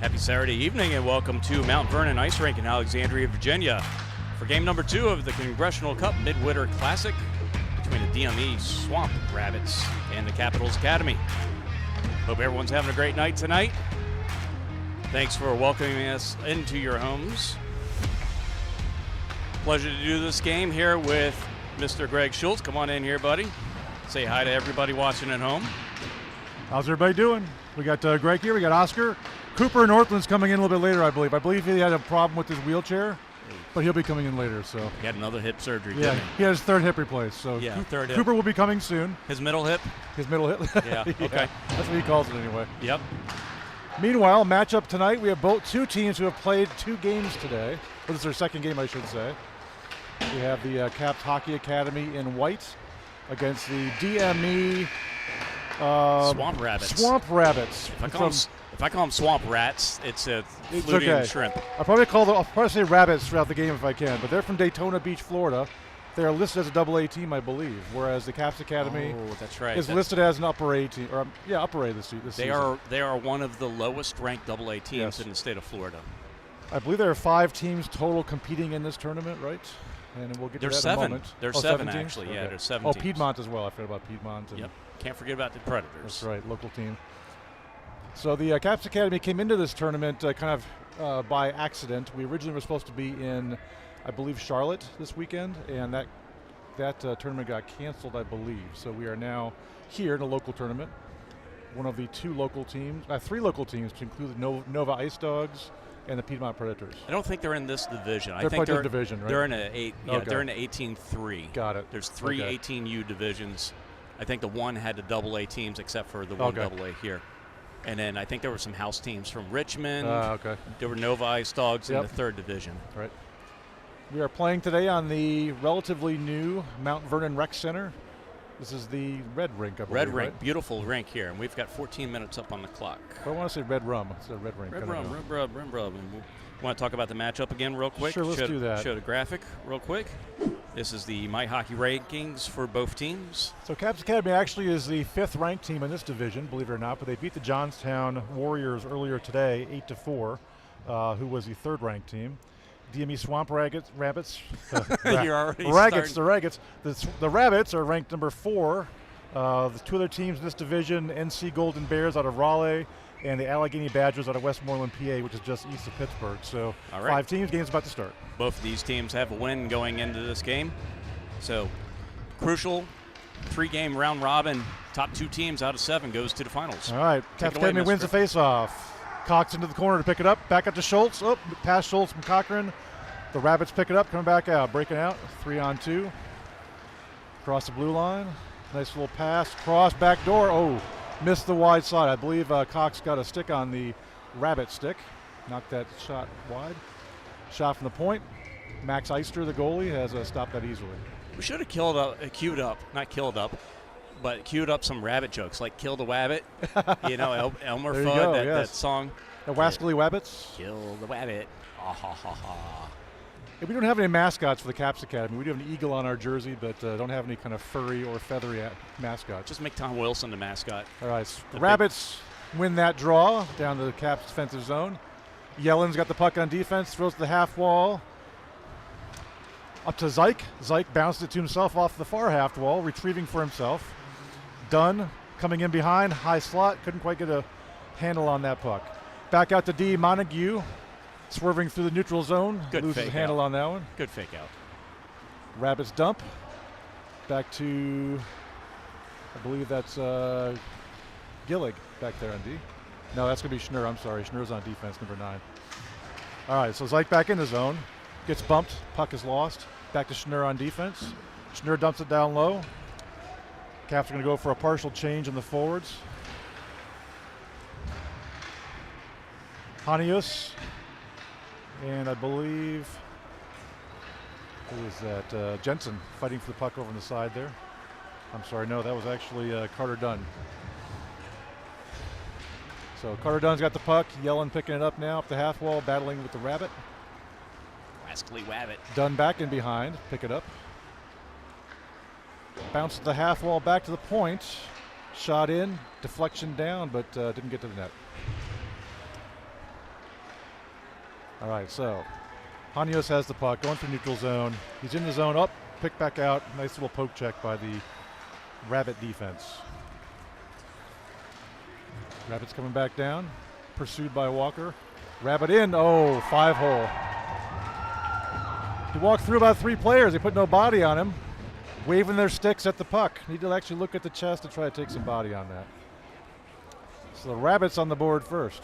Happy Saturday evening and welcome to Mount Vernon Ice Rink in Alexandria, Virginia for game number 2 of the Congressional Cup Midwinter Classic between the DME Swamp Rabbits and the Capitals Academy. Hope everyone's having a great night tonight. Thanks for welcoming us into your homes. Pleasure to do this game here with Mr. Greg Schultz. Come on in here, buddy. Say hi to everybody watching at home. How's everybody doing? We got Greg here, we got Oscar. Cooper Northland's coming in a little bit later, I believe. I believe he had a problem with his wheelchair, but he'll be coming in later. So He had another hip surgery, yeah, didn't he had his third hip replaced. So Yeah, third hip. Cooper will be coming soon. His middle hip? His middle hip. Yeah, okay. That's what he calls it anyway. Yep. Meanwhile, matchup tonight, we have two teams who have played 2 games today. Well, this is their second game, I should say. We have the Caps Hockey Academy in white against the DME Swamp Rabbits. Swamp Rabbits. If I call them swamp rats, it's a fluting okay. shrimp. I'll probably say rabbits throughout the game if I can, but they're from Daytona Beach, Florida. They are listed as a AA team, I believe, whereas the Caps Academy that's right. is listed as an upper A team, or upper A this season. They are one of the lowest ranked AA teams Yes. in the state of Florida. I believe there are 5 teams total competing in this tournament, right? And we'll get to There's that in a 7. moment. There's Oh, 7 teams? actually. Yeah, Okay. there's 7 Oh, teams. Piedmont as well. I forgot about Piedmont. And Yep. Can't forget about the Predators. That's right, local team. So the Caps Academy came into this tournament kind of by accident. We originally were supposed to be in, I believe, Charlotte this weekend, and that tournament got canceled, I believe. So we are now here in a local tournament. One of the 3 local teams, to include the Nova Ice Dogs and the Piedmont Predators. I don't think they're in this division. They're I think part of the division, right? They're in a 8. Yeah, Okay. they're in a 18-3. Got it. There's 3 Okay. 18U divisions. I think the one had the AA teams except for the one Okay. AA here. And then I think there were some house teams from Richmond. Okay. There were Nova Ice Dogs in Yep. the 3rd division. Right. We are playing today on the relatively new Mount Vernon Rec Center. This is the Red Rink, I believe. Red Rink, right? beautiful rink here, and we've got 14 minutes up on the clock. I don't want to say Red Rum. It's a Red Rink. Red I don't Rum, know. Red Rum. And we want to talk about the matchup again real quick? Sure, let's do that. Show the graphic real quick. This is the My Hockey rankings for both teams. So Caps Academy actually is the 5th ranked team in this division, believe it or not, but they beat the Johnstown Warriors earlier today, 8-4, who was the 3rd ranked team. DME Swamp Rabbits. You're already Raggets, starting. the Raggets. The Rabbits are ranked number 4. The 2 other teams in this division, NC Golden Bears out of Raleigh and the Allegheny Badgers out of Westmoreland, PA, which is just east of Pittsburgh. So All right. 5 teams, game's about to start. Both of these teams have a win going into this game. So crucial 3-game round robin. Top 2 teams out of 7 goes to the finals. All right, Take Caps it away, Academy wins the faceoff. Cox into the corner to pick it up. Back up to Schultz. Oh, past Schultz from Cochran. The Rabbits pick it up, coming back out, breaking out. 3-on-2. Across the blue line. Nice little pass. Cross, back door. Oh, missed the wide side. I believe Cox got a stick on the Rabbit stick. Knocked that shot wide. Shot from the point. Max Eister, the goalie, has stopped that easily. We should have queued up some rabbit jokes, like Kill the Wabbit. Elmer There you Fudd, go, that yes. song. The Wascally Wabbits. Kill the Wabbit. Ah, ha, ha, ha. Yeah, we don't have any mascots for the Caps Academy. We do have an eagle on our jersey, but don't have any kind of furry or feathery mascots. Just make Tom Wilson the mascot. All right, so the Rabbits win that draw down to the Caps defensive zone. Yellen's got the puck on defense, throws to the half wall. Up to Zyke. Zyke bounced it to himself off the far half wall, retrieving for himself. Dunn coming in behind, high slot, couldn't quite get a handle on that puck. Back out to D. Montague, swerving through the neutral zone, Good loses fake handle out. on that one. Good fake out. Rabbits dump. Back to, I believe that's Gillig back there on D. No, that's going to be Schnurr. I'm sorry. Schnurr's on defense, number 9. All right, so Zyke back in the zone. Gets bumped. Puck is lost. Back to Schnurr on defense. Schnurr dumps it down low. Caps are going to go for a partial change in the forwards. Hanius. And I believe, who is that? Jensen fighting for the puck over on the side there. I'm sorry, no, that was actually Carter Dunn. So Carter Dunn's got the puck. Yellen picking it up now up the half wall, battling with the Rabbit. Rascally Wabbit. Dunn back in behind, pick it up. Bounce to the half wall, back to the point. Shot in, deflection down, but didn't get to the net. All right, so Hanios has the puck, going through neutral zone. He's in the zone, up, picked back out. Nice little poke check by the Rabbit defense. Rabbit's coming back down, pursued by Walker. Rabbit in, oh, 5-hole. He walked through about 3 players. They put no body on him, waving their sticks at the puck. Need to actually look at the chest to try to take some body on that. So the Rabbits on the board first.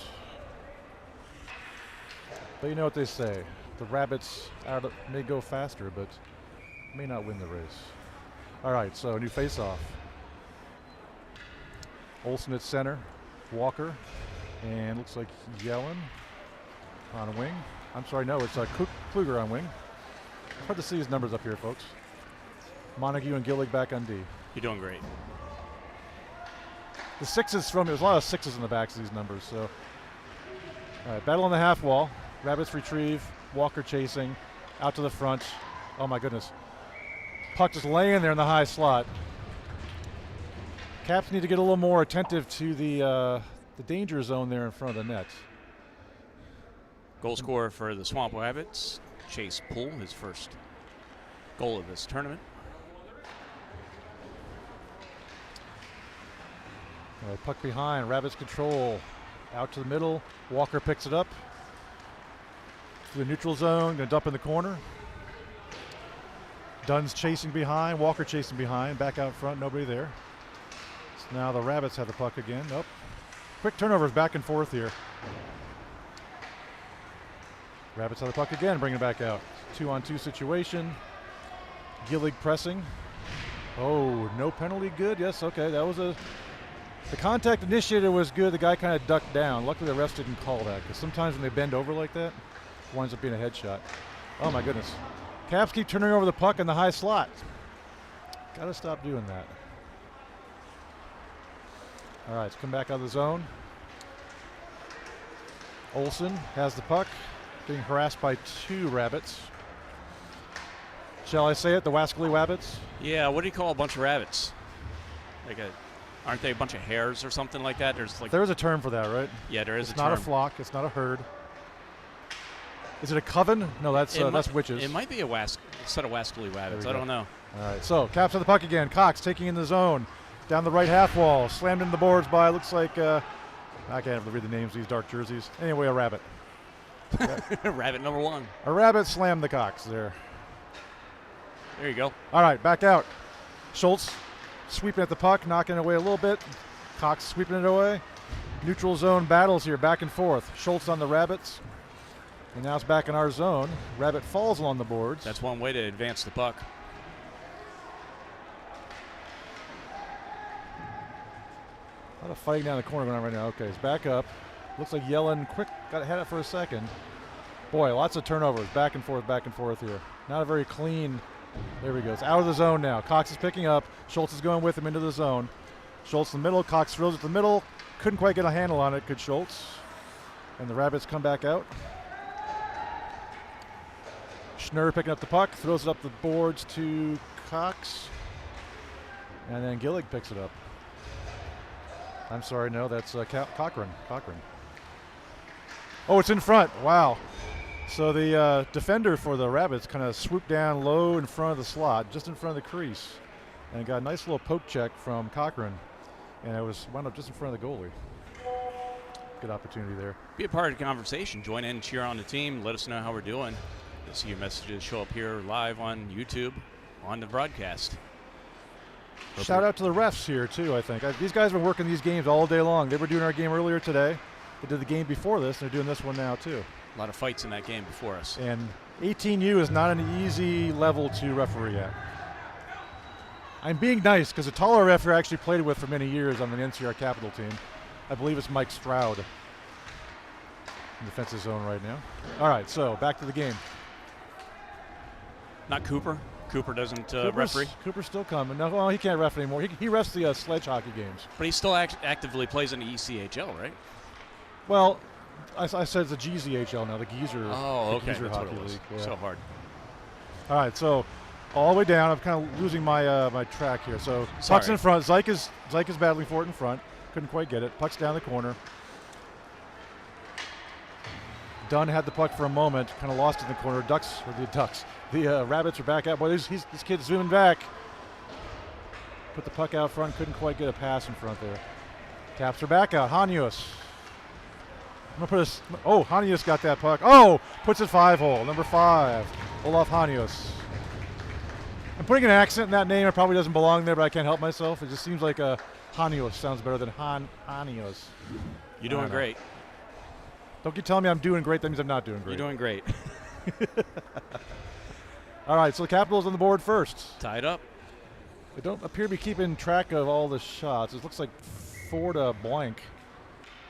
But you know what they say. The Rabbits may go faster, but may not win the race. All right, so new face-off. Olsen at center, Walker, and looks like Yellen on a wing. I'm sorry, no, it's Kluger on wing. Hard to see his numbers up here, folks. Montague and Gillig back on D. You're doing great. The sixes there's a lot of sixes in the backs of these numbers, so. All right, battle on the half wall. Rabbits retrieve, Walker chasing, out to the front. Oh my goodness. Puck just laying there in the high slot. Caps need to get a little more attentive to the danger zone there in front of the net. Goal scorer for the Swamp Rabbits, Chase Poole, his first goal of this tournament. All right, puck behind, Rabbits control. Out to the middle, Walker picks it up. To the neutral zone, gonna dump in the corner. Dunn's chasing behind, Walker chasing behind, back out front, nobody there. So now the Rabbits have the puck again. Nope. Quick turnovers back and forth here. Rabbits have the puck again, bring it back out. 2-on-2 situation. Gillig pressing. Oh, no penalty, good. Yes, okay, that was the contact initiated was good. The guy kind of ducked down. Luckily the refs didn't call that, because sometimes when they bend over like that, it winds up being a headshot. Oh my goodness. Caps keep turning over the puck in the high slot. Got to stop doing that. All right, let's come back out of the zone. Olsen has the puck, being harassed by 2 Rabbits. Shall I say it, the Wascally Rabbits? Yeah, what do you call a bunch of rabbits? Aren't they a bunch of hares or something like that? There's a term for that, right? Yeah, there is it's a term. It's not a flock, it's not a herd. Is it a coven? No, that's witches. It might be a set of Wascally Rabbits. I don't know. All right, so Caps have the puck again. Cox taking in the zone. Down the right half wall. Slammed into the boards by, looks like, I can't even read the names of these dark jerseys. Anyway, a Rabbit. Rabbit number 1. A Rabbit slammed the Cox there. There you go. All right, back out. Schultz sweeping at the puck, knocking it away a little bit. Cox sweeping it away. Neutral zone battles here, back and forth. Schultz on the Rabbits. And now it's back in our zone. Rabbit falls along the boards. That's one way to advance the puck. A lot of fighting down the corner going on right now. Okay, he's back up. Looks like Yellen had it for a second. Boy, lots of turnovers. Back and forth here. Not a very clean. There we go. It's out of the zone now. Cox is picking up. Schultz is going with him into the zone. Schultz in the middle. Cox throws it to the middle. Couldn't quite get a handle on it. Good Schultz. And the Rabbits come back out. Schnurr picking up the puck. Throws it up the boards to Cox. And then Gillig picks it up. I'm sorry, no, that's Cochran. Oh, it's in front. Wow. So the defender for the Rabbits kind of swooped down low in front of the slot, just in front of the crease, and got a nice little poke check from Cochran, and it wound up just in front of the goalie. Good opportunity there. Be a part of the conversation. Join in, cheer on the team. Let us know how we're doing. You'll see your messages show up here live on YouTube on the broadcast. Shout out to the refs here, too, I think. These guys have been working these games all day long. They were doing our game earlier today. They did the game before this, and they're doing this one now, too. A lot of fights in that game before us. And 18U is not an easy level to referee at. I'm being nice, because a taller ref I actually played with for many years on the NCR Capital team. I believe it's Mike Stroud in the defensive zone right now. All right, so back to the game. Not Cooper? Cooper doesn't referee? Cooper's still coming. No, well, he can't ref anymore. He refs the sledge hockey games. But he still actively plays in the ECHL, right? Well, I said it's the GZHL now, the Geezer, Geezer Hockey League. Yeah. So hard. All right, so all the way down. I'm kind of losing my my track here. So puck's in front. Zyke is battling for it in front. Couldn't quite get it. Puck's down the corner. Dunn had the puck for a moment, kind of lost in the corner. The Rabbits are back out. Boy, this kid's zooming back. Put the puck out front, couldn't quite get a pass in front there. Taps her back out. Hanius. Hanius got that puck. Oh, puts it 5-hole. Number 5, Olaf Hanius. I'm putting an accent in that name. It probably doesn't belong there, but I can't help myself. It just seems like Hanius sounds better than Hanius. You're doing great. Don't keep telling me I'm doing great. That means I'm not doing great. You're doing great. All right, so the Capitals on the board first. Tied up. They don't appear to be keeping track of all the shots. It looks like 4-0.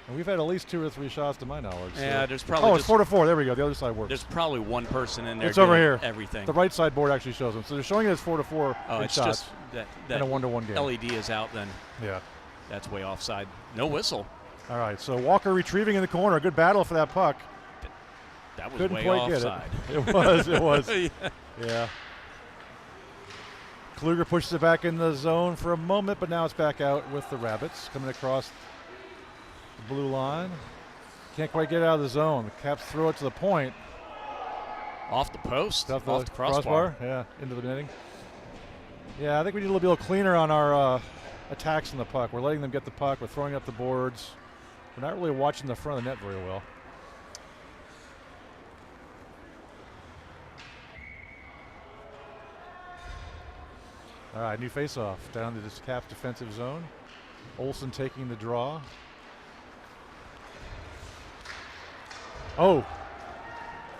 And we've had at least 2 or 3 shots to my knowledge. Yeah, so. there's probably. Oh, it's 4-4. There we go. The other side works. There's probably one person in there. It's over here. Everything. The right side board actually shows them. So they're showing it as 4-4 Oh, in it's shots. just that in a 1-1 game. LED is out then. Yeah. That's way offside. No whistle. All right, so Walker retrieving in the corner. Good battle for that puck. That was Couldn't way quite offside. get it. It was. Yeah. Yeah. Kluger pushes it back in the zone for a moment, but now it's back out with the Rabbits coming across the blue line. Can't quite get it out of the zone. The Caps throw it to the point. Off the post. Off the crossbar. Yeah, into the netting. Yeah, I think we need a little bit cleaner on our attacks in the puck. We're letting them get the puck. We're throwing up the boards. We're not really watching the front of the net very well. All right, new faceoff down to this Caps defensive zone. Olsen taking the draw. Oh,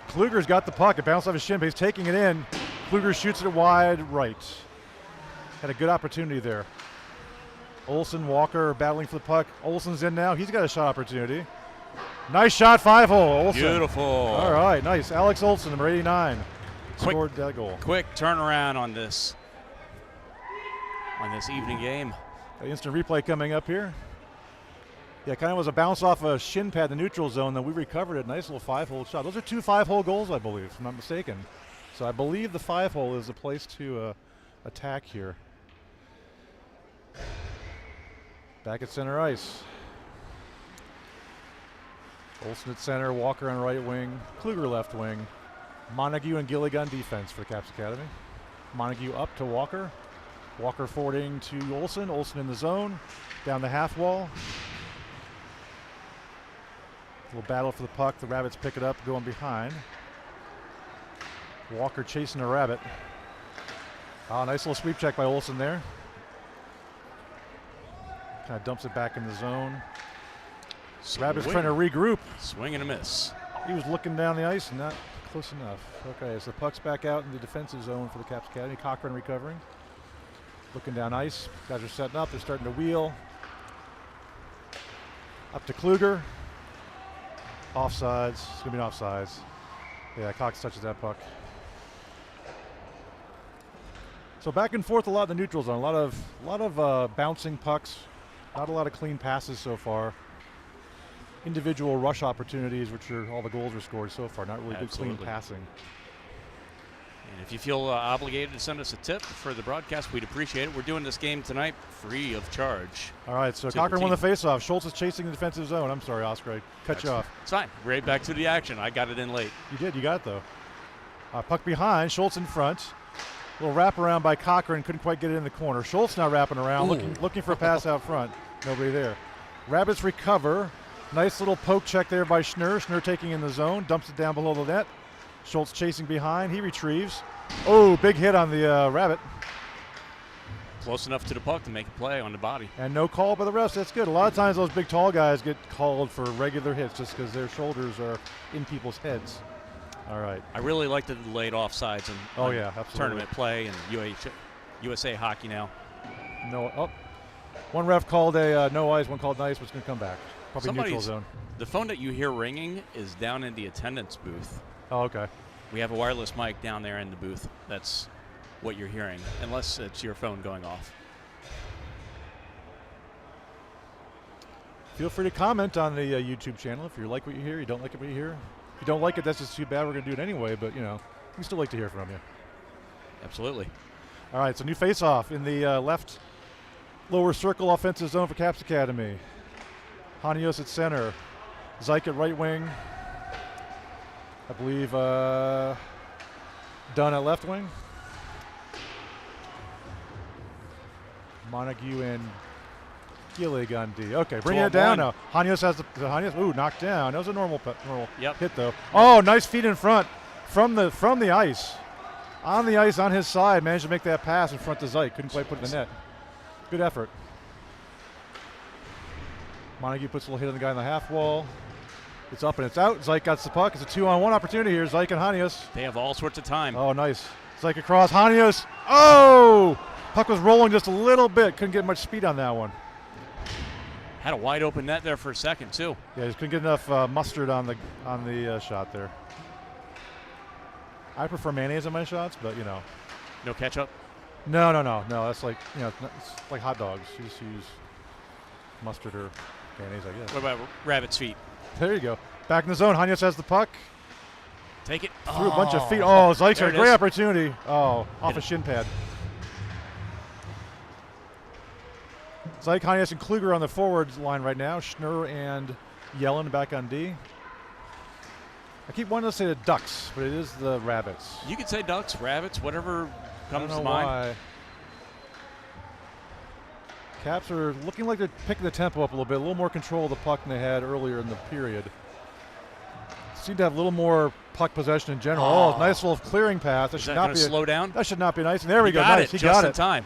Kluger's got the puck. It bounced off his shin, but he's taking it in. Kluger shoots it wide right. Had a good opportunity there. Olsen, Walker battling for the puck. Olsen's in now. He's got a shot opportunity. Nice shot, 5-hole. Olsen. Beautiful. All right, nice. Alex Olsen, number 89, scored that goal. Quick turnaround on this evening game. Got instant replay coming up here. Yeah, kind of was a bounce off a shin pad in the neutral zone. Then we recovered it. Nice little 5-hole shot. Those are 2 5-hole goals, I believe, if I'm not mistaken. So I believe the 5-hole is the place to attack here. Back at center ice. Olsen at center, Walker on right wing, Kluger left wing. Montague and Gilligan defense for the Caps Academy. Montague up to Walker. Walker forwarding to Olsen. Olsen in the zone, down the half wall. A little battle for the puck. The Rabbits pick it up, going behind. Walker chasing a Rabbit. Oh, nice little sweep check by Olsen there. Kind of dumps it back in the zone. Rabbits trying to regroup. Swing and a miss. He was looking down the ice and not close enough. Okay, so the puck's back out in the defensive zone for the Caps Academy. Cochran recovering. Looking down ice. Guys are setting up. They're starting to wheel. Up to Kluger. Offsides. It's going to be an offsides. Yeah, Cox touches that puck. So back and forth a lot in the neutral zone. A lot of bouncing pucks. Not a lot of clean passes so far. Individual rush opportunities, which are all the goals were scored so far. Not really good clean passing. And if you feel obligated to send us a tip for the broadcast, we'd appreciate it. We're doing this game tonight free of charge. All right, so Cochran won the faceoff. Schultz is chasing the defensive zone. I'm sorry, Oscar. I cut you off. It's fine. Right back to the action. I got it in late. You did. You got it, though. Puck behind. Schultz in front. A little wraparound by Cochran. Couldn't quite get it in the corner. Schultz now wrapping around, looking for a pass out front. Nobody there. Rabbits recover. Nice little poke check there by Schnurr. Schnurr taking in the zone. Dumps it down below the net. Schultz chasing behind. He retrieves. Oh, big hit on the Rabbit. Close enough to the puck to make a play on the body. And no call by the refs. That's good. A lot of times those big tall guys get called for regular hits just because their shoulders are in people's heads. All right. I really like the delayed offsides and tournament play and USA hockey now. No, one ref called a no ice, one called nice, but it's going to come back. Probably neutral zone. The phone that you hear ringing is down in the attendance booth. Oh, okay. We have a wireless mic down there in the booth. That's what you're hearing, unless it's your phone going off. Feel free to comment on the YouTube channel if you like what you hear, you don't like what you hear. If you don't like it, that's just too bad. We're going to do it anyway, but, we still like to hear from you. Absolutely. All right, so new face-off in the left lower circle offensive zone for Caps Academy. Hanios at center. Zyke at right wing. I believe Dunn at left wing. Montague and Gillig on D. Okay, bringing it down now. Hanios has the Hanios. Ooh, knocked down. That was a normal hit though. Oh, nice feet in front from the ice. On the ice on his side, managed to make that pass in front to Zeik. Couldn't quite put it in the net. Good effort. Montague puts a little hit on the guy on the half wall. It's up and it's out. Zeik got the puck. It's a 2-on-1 opportunity here. Zeik and Hanios. They have all sorts of time. Oh, nice. Zeik across. Hanios. Oh! Puck was rolling just a little bit. Couldn't get much speed on that one. Had a wide open net there for a second too. Yeah, just couldn't get enough mustard on the shot there. I prefer mayonnaise on my shots, but you know. No ketchup? No. That's like, you know, it's like hot dogs. You just use mustard or mayonnaise, I guess. What about rabbit's feet? There you go. Back in the zone. Hanios has the puck. Take it. Through a bunch of feet. Oh, Zeik's there a great opportunity. Oh, off a shin pad. Zeik, Hanios, and Kluger on the forwards line right now. Schnurr and Yellen back on D. I keep wanting to say the Ducks, but it is the Rabbits. You could say Ducks, Rabbits, whatever comes to mind. Why. Caps are looking like they're picking the tempo up a little bit, a little more control of the puck than they had earlier in the period. Seem to have a little more puck possession in general. Oh, nice little clearing pass. Is that going to slow down? That should not be nice. And there we go. Got nice. He got just it. in time.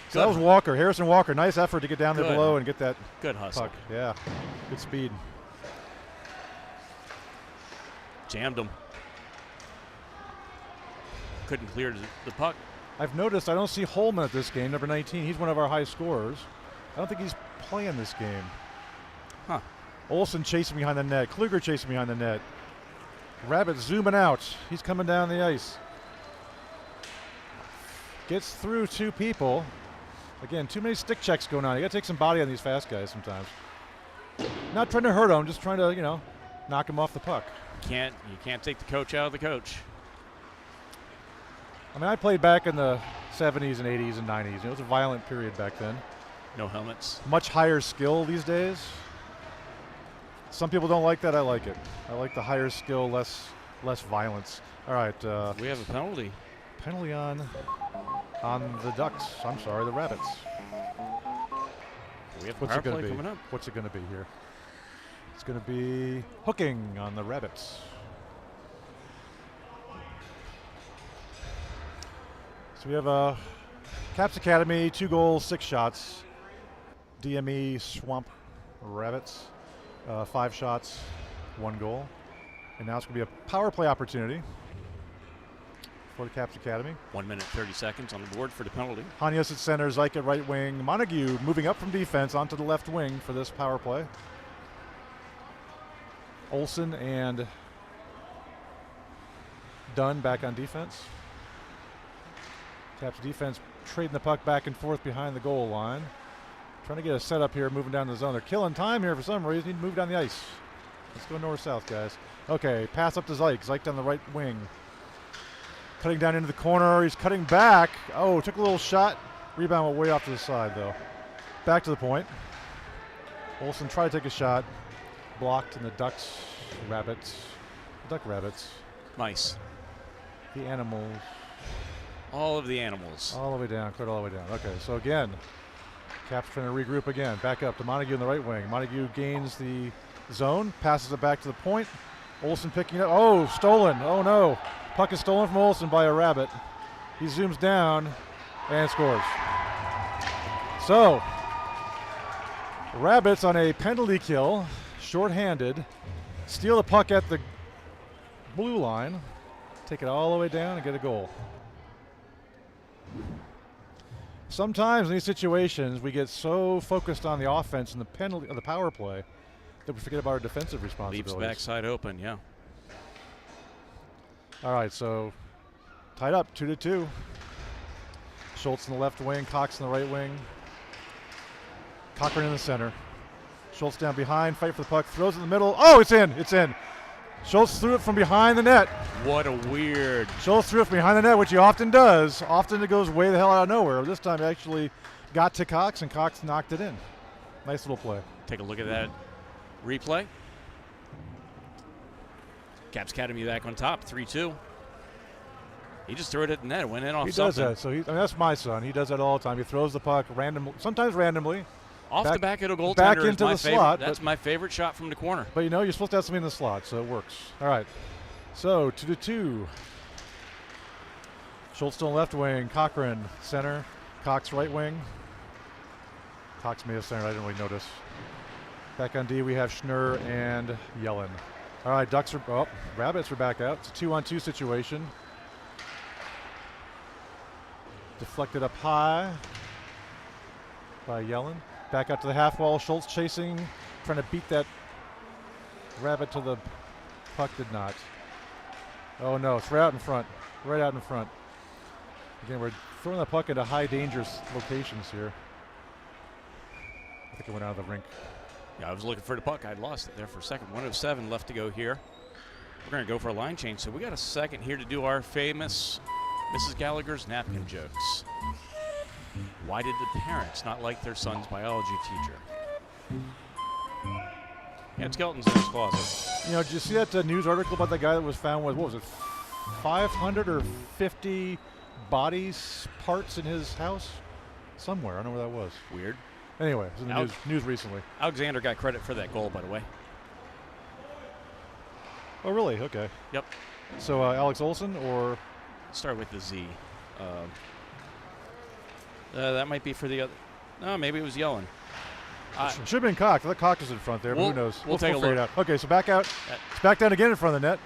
So that was Walker, Harrison Walker. Nice effort to get down there below and get that good hustle. Puck. Yeah, good speed. Jammed him. Couldn't clear the puck. I've noticed I don't see Holman at this game, number 19. He's one of our high scorers. I don't think he's playing this game. Huh. Olsen chasing behind the net. Kluger chasing behind the net. Rabbit zooming out. He's coming down the ice. Gets through two people. Again, too many stick checks going on. You got to take some body on these fast guys sometimes. Not trying to hurt them, just trying to, you know, knock him off the puck. You can't take the coach out of the coach. I mean, I played back in the 70s and 80s and 90s. It was a violent period back then. No helmets. Much higher skill these days. Some people don't like that. I like it. I like the higher skill, less violence. All right. We have a penalty. Penalty on the Ducks. I'm sorry, the Rabbits. We have power play coming up. What's it going to be here? It's going to be hooking on the Rabbits. So we have a Caps Academy, 2 goals, 6 shots. DME Swamp Rabbits, 5 shots, 1 goal. And now it's going to be a power play opportunity for the Caps Academy. 1 minute, 30 seconds on the board for the penalty. Hanios at center, Zeik at right wing. Montague moving up from defense onto the left wing for this power play. Olsen and Dunn back on defense. Caps defense trading the puck back and forth behind the goal line. Trying to get a setup here, moving down the zone. They're killing time here for some reason. Need to move down the ice. Let's go north-south, guys. Okay, pass up to Zeik. Zeik down the right wing. Cutting down into the corner. He's cutting back. Oh, took a little shot. Rebound went way off to the side, though. Back to the point. Olsen tried to take a shot. Blocked, and the Ducks, Rabbits. Duck Rabbits. Nice. The animals. All of the animals. All the way down, cleared all the way down. Okay, so again, Caps trying to regroup again. Back up to Montague in the right wing. Montague gains the zone, passes it back to the point. Olsen picking it up. Oh, stolen. Oh, no. Puck is stolen from Olsen by a Rabbit. He zooms down and scores. So, Rabbits on a penalty kill, shorthanded, steal the puck at the blue line, take it all the way down and get a goal. Sometimes in these situations, we get so focused on the offense and the penalty, or the power play, that we forget about our defensive responsibilities. Leaves backside open, yeah. All right, so tied up 2-2. Schultz in the left wing, Cox in the right wing. Cochran in the center. Schultz down behind, fight for the puck, throws it in the middle. Oh, it's in, it's in. Schultz threw it from behind the net. What a weird. Schultz threw it from behind the net, which he often does. Often it goes way the hell out of nowhere. This time it actually got to Cox, and Cox knocked it in. Nice little play. Take a look at that replay. Caps Academy back on top, 3-2. He just threw it at the net, went in off He something. does that. So that's my son. He does that all the time. He throws the puck sometimes randomly. Off the back of the goaltender back is into my the favorite. slot. That's my favorite shot from the corner. But you're supposed to have something in the slot, so it works. All right. So 2-2. Schultz still left wing. Cochran center. Cox right wing. Cox may have centered. I didn't really notice. Back on D, we have Schnurr and Yellen. All right, Rabbits are back out. It's a 2-on-2 situation. Deflected up high by Yellen. Back out to the half wall. Schultz chasing, trying to beat that Rabbit to the puck. Did not. Oh no, it's right out in front. Right out in front. Again, we're throwing the puck into high dangerous locations here. I think it went out of the rink. Yeah, I was looking for the puck. I lost it there for a second. 1:07 left to go here. We're going to go for a line change. So we got a second here to do our famous Mrs. Gallagher's napkin jokes. Why did the parents not like their son's biology teacher? And skeletons in his closet. You know, did you see that news article about the guy that was found with, what was it, 500 or 50 bodies, parts in his house? Somewhere. I don't know where that was. Weird. Anyway, it was in the news recently. Alexander got credit for that goal, by the way. Oh, really? Okay. Yep. So Alex Olson or? Start with the Z. That might be for the other. No, maybe it was Yellen. Should have been Cox. I thought Cox was in front there, but who knows? We'll take a figure look. it out. Okay, so back out. It's back down again in front of the net.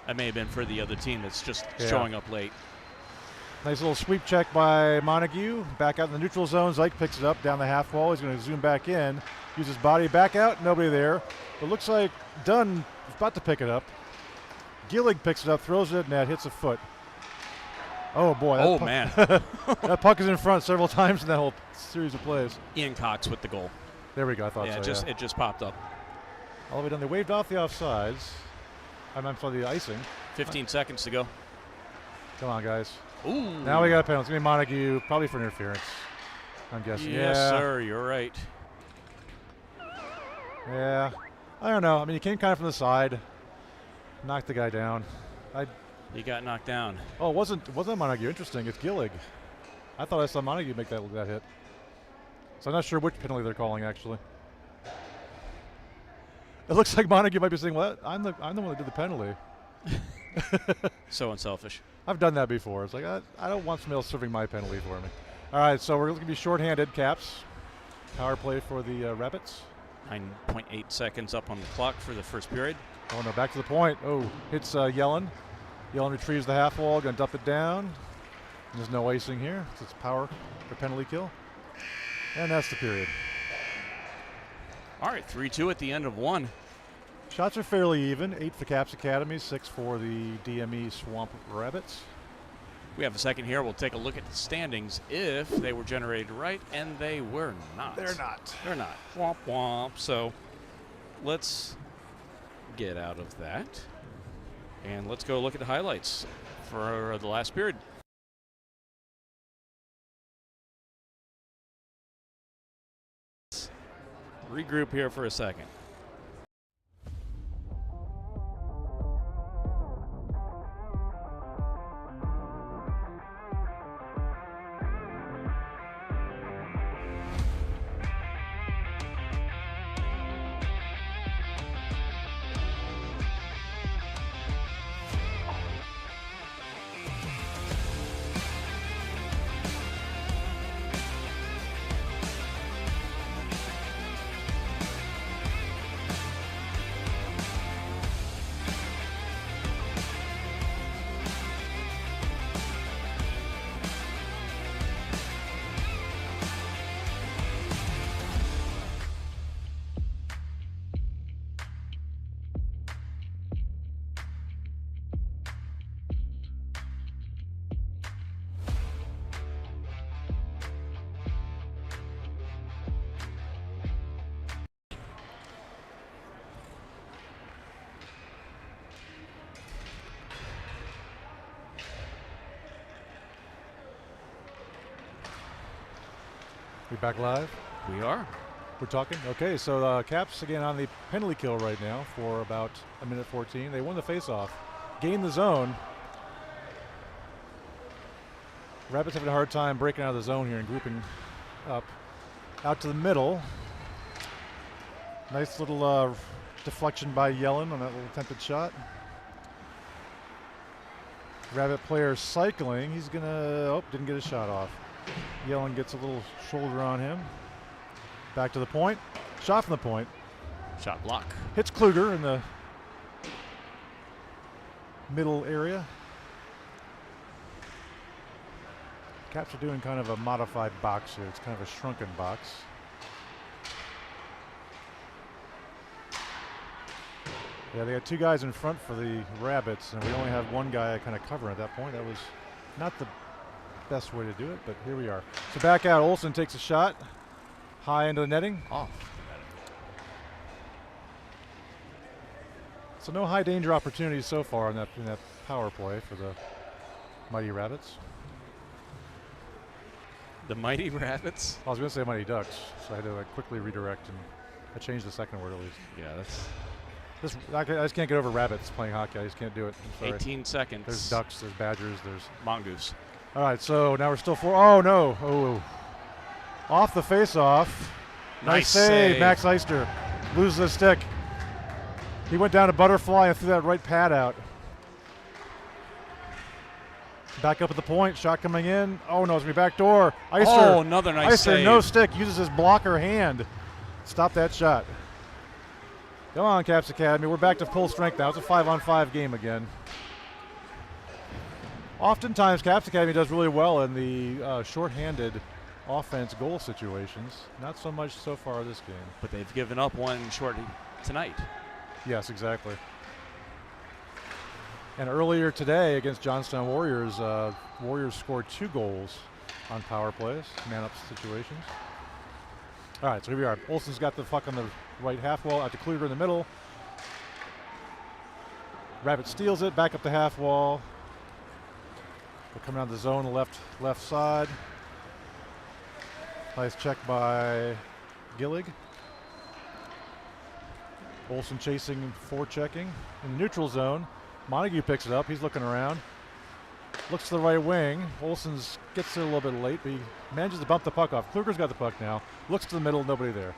That may have been for the other team that's just showing up late. Nice little sweep check by Montague. Back out in the neutral zone. Zyke picks it up down the half wall. He's going to zoom back in. Use his body back out. Nobody there. But looks like Dunn is about to pick it up. Gillig picks it up, throws it at net, hits a foot. Oh, boy. Man. That puck is in front several times in that whole series of plays. Ian Cox with the goal. There we go. I thought so. It just popped up. All the way down. They waved off the offsides. I'm sorry, the icing. 15 seconds to go. Come on, guys. Ooh. Now we got a penalty. It's going to be Montague, probably for interference, I'm guessing. Yes, sir. You're right. Yeah. I don't know. I mean, he came kind of from the side, knocked the guy down. He got knocked down. Oh, it wasn't Montague. Interesting. It's Gillig. I thought I saw Montague make that hit. So I'm not sure which penalty they're calling, actually. It looks like Montague might be saying, "Well, I'm the one that did the penalty." So unselfish. I've done that before. It's like I don't want somebody else serving my penalty for me. All right, so we're going to be shorthanded. Caps. Power play for the Rabbits. 9.8 seconds up on the clock for the first period. Oh no, back to the point. Oh, hits Yellen. Yellen retrieves the half wall, going to dump it down. There's no icing here. It's power for penalty kill. And that's the period. All right, 3-2 at the end of one. Shots are fairly even. 8 for Caps Academy, 6 for the DME Swamp Rabbits. We have a second here. We'll take a look at the standings if they were generated right, and they were not. They're not. They're not. Womp womp. So let's get out of that, and let's go look at the highlights for the last period. Regroup here for a second. We back live? We are. We're talking? Okay, so Caps again on the penalty kill right now for about a minute 14. They won the face-off. Gained the zone. Rabbits having a hard time breaking out of the zone here and grouping up. Out to the middle. Nice little deflection by Yellen on that little attempted shot. Rabbit player cycling. He's going to, oh, didn't get a shot off. Yellen gets a little shoulder on him. Back to the point. Shot from the point. Shot block. Hits Kluger in the middle area. Caps are doing kind of a modified box here. It's kind of a shrunken box. Yeah, they got two guys in front for the Rabbits, and we only have one guy kind of covering at that point. That was not the best way to do it, but here we are. So back out, Olsen takes a shot. High into the netting. Off. So no high danger opportunities so far in that power play for the Mighty Rabbits. The Mighty Rabbits? I was going to say Mighty Ducks, so I had to quickly redirect, and I changed the second word at least. Yeah, that's... I just can't get over Rabbits playing hockey. I just can't do it. I'm sorry. 18 seconds. There's Ducks, there's Badgers, there's... Mongoose. All right, so now we're still oh no. Oh. Off the face-off. Nice save, Max Eister. Loses the stick. He went down to butterfly and threw that right pad out. Back up at the point, shot coming in. Oh no, it's going to be back door. Eister. Oh, another nice Eister, save. no stick, uses his blocker hand. Stop that shot. Come on, Caps Academy. We're back to full strength now. It's a 5-on-5 game again. Oftentimes, Caps Academy does really well in the shorthanded offense goal situations. Not so much so far this game. But they've given up one short tonight. Yes, exactly. And earlier today against Johnstown Warriors, Warriors scored 2 goals on power plays, man-up situations. All right, so here we are. Olsen's got the puck on the right half wall, out to Kluger in the middle. Rabbit steals it, back up the half wall. They're coming out of the zone, the left side. Nice check by Gillig. Olsen chasing, forechecking. In the neutral zone, Montague picks it up. He's looking around. Looks to the right wing. Olsen gets there a little bit late, but he manages to bump the puck off. Kluger's got the puck now. Looks to the middle, nobody there.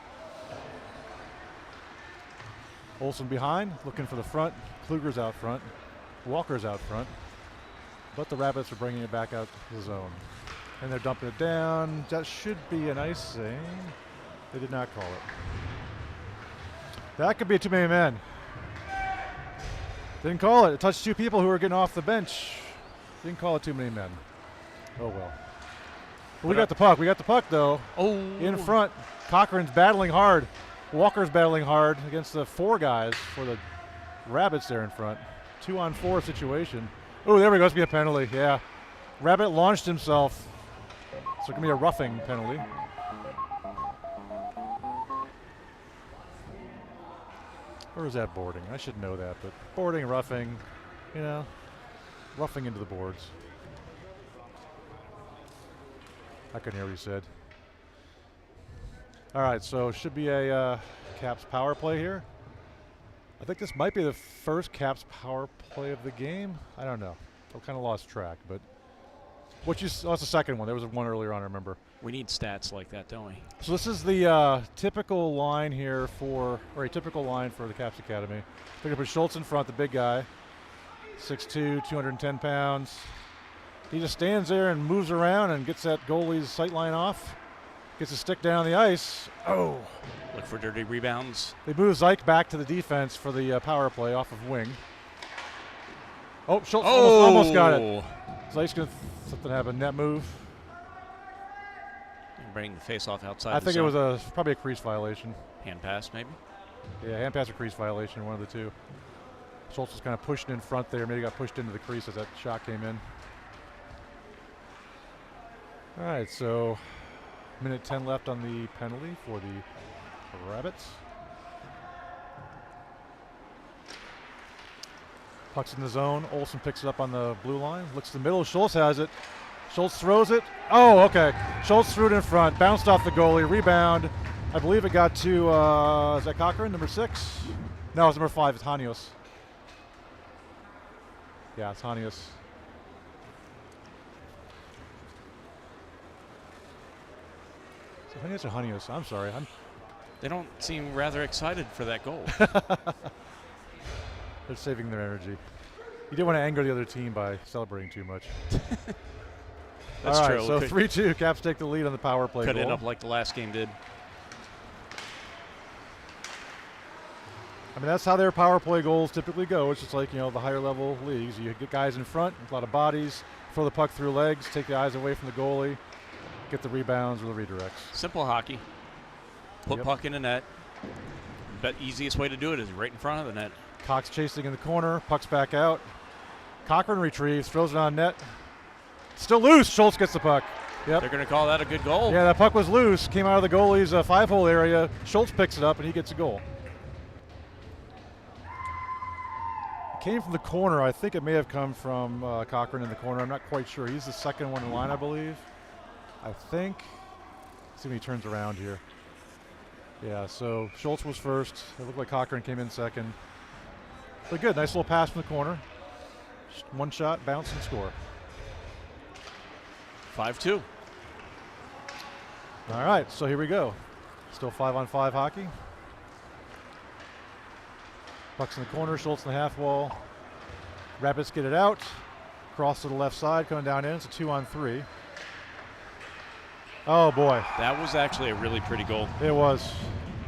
Olsen behind, looking for the front. Kluger's out front. Walker's out front. But the Rabbits are bringing it back out to the zone. And they're dumping it down. That should be an icing. They did not call it. That could be too many men. Didn't call it. It touched 2 people who were getting off the bench. Didn't call it too many men. Oh well. But we got the puck. We got the puck though. Oh. In front. Cochran's battling hard. Walker's battling hard against the 4 guys for the Rabbits there in front. 2-on-4 situation. Oh, there we go. It's going to be a penalty. Yeah. Rabbit launched himself. So it's going to be a roughing penalty. Or is that boarding? I should know that, but boarding, roughing, you know, roughing into the boards. I couldn't hear what he said. All right, so should be a Caps power play here. I think this might be the first Caps power play of the game. I don't know. I kind of lost track, but oh, that's the second one. There was one earlier on, I remember. We need stats like that, don't we? So this is the typical line here or a typical line for the Caps Academy. They're going to put Schultz in front, the big guy, 6'2", 210 pounds. He just stands there and moves around and gets that goalie's sight line off. Gets a stick down the ice. Oh. Look for dirty rebounds. They move Zyke back to the defense for the power play off of wing. Oh, Schultz almost got it. Zyke's going to have a net move. Bring the face-off outside. I think it was probably a crease violation. Hand pass, maybe? Yeah, hand pass or crease violation, one of the two. Schultz was kind of pushing in front there. Maybe got pushed into the crease as that shot came in. All right, so minute 10 left on the penalty for the Rabbits. Puck's in the zone. Olsen picks it up on the blue line. Looks to the middle. Schultz has it. Schultz throws it. Oh, okay. Schultz threw it in front. Bounced off the goalie. Rebound. I believe it got to, is that Cochran, number 6? No, it's number 5, it's Hanios. Yeah, it's Hanios. So Hanios or Hanios? I'm sorry. They don't seem rather excited for that goal. They're saving their energy. You didn't want to anger the other team by celebrating too much. That's all right, true. So 3-2, Caps take the lead on the power play Could goal. end up like the last game did. I mean, that's how their power play goals typically go. It's just like, the higher level leagues. You get guys in front, a lot of bodies, throw the puck through legs, take the eyes away from the goalie, get the rebounds or the redirects. Simple hockey. Put puck in the net. The easiest way to do it is right in front of the net. Cox chasing in the corner, puck's back out. Cochran retrieves, throws it on net. Still loose, Schultz gets the puck. Yep. They're going to call that a good goal. Yeah, that puck was loose, came out of the goalie's 5-hole area. Schultz picks it up and he gets a goal. It came from the corner. I think it may have come from Cochran in the corner. I'm not quite sure. He's the second one in line, I believe. I think. Let's see when he turns around here. Yeah, so Schultz was first. It looked like Cochran came in second. But good, nice little pass from the corner. Just one shot, bounce, and score. 5-2. All right, so here we go. Still 5-on-5 hockey. Puck's in the corner, Schultz in the half wall. Rapids get it out. Cross to the left side, coming down in. It's a 2-on-3. Oh, boy. That was actually a really pretty goal. It was.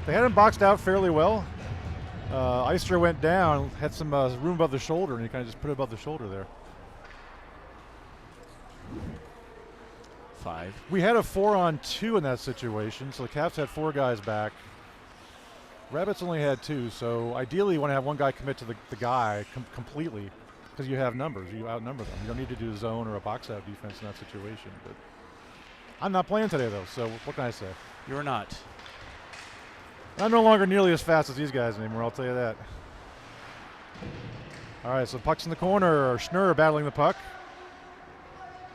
They had him boxed out fairly well. Eister went down, had some room above the shoulder, and he kind of just put it above the shoulder there. 5. We had a 4-on-2 in that situation, so the Caps had 4 guys back. Rabbits only had 2, so ideally you want to have one guy commit to the guy completely because you have numbers. You outnumber them. You don't need to do a zone or a box-out defense in that situation. But I'm not playing today, though, so what can I say? You're not. I'm no longer nearly as fast as these guys anymore, I'll tell you that. All right, so puck's in the corner. Schnurr battling the puck.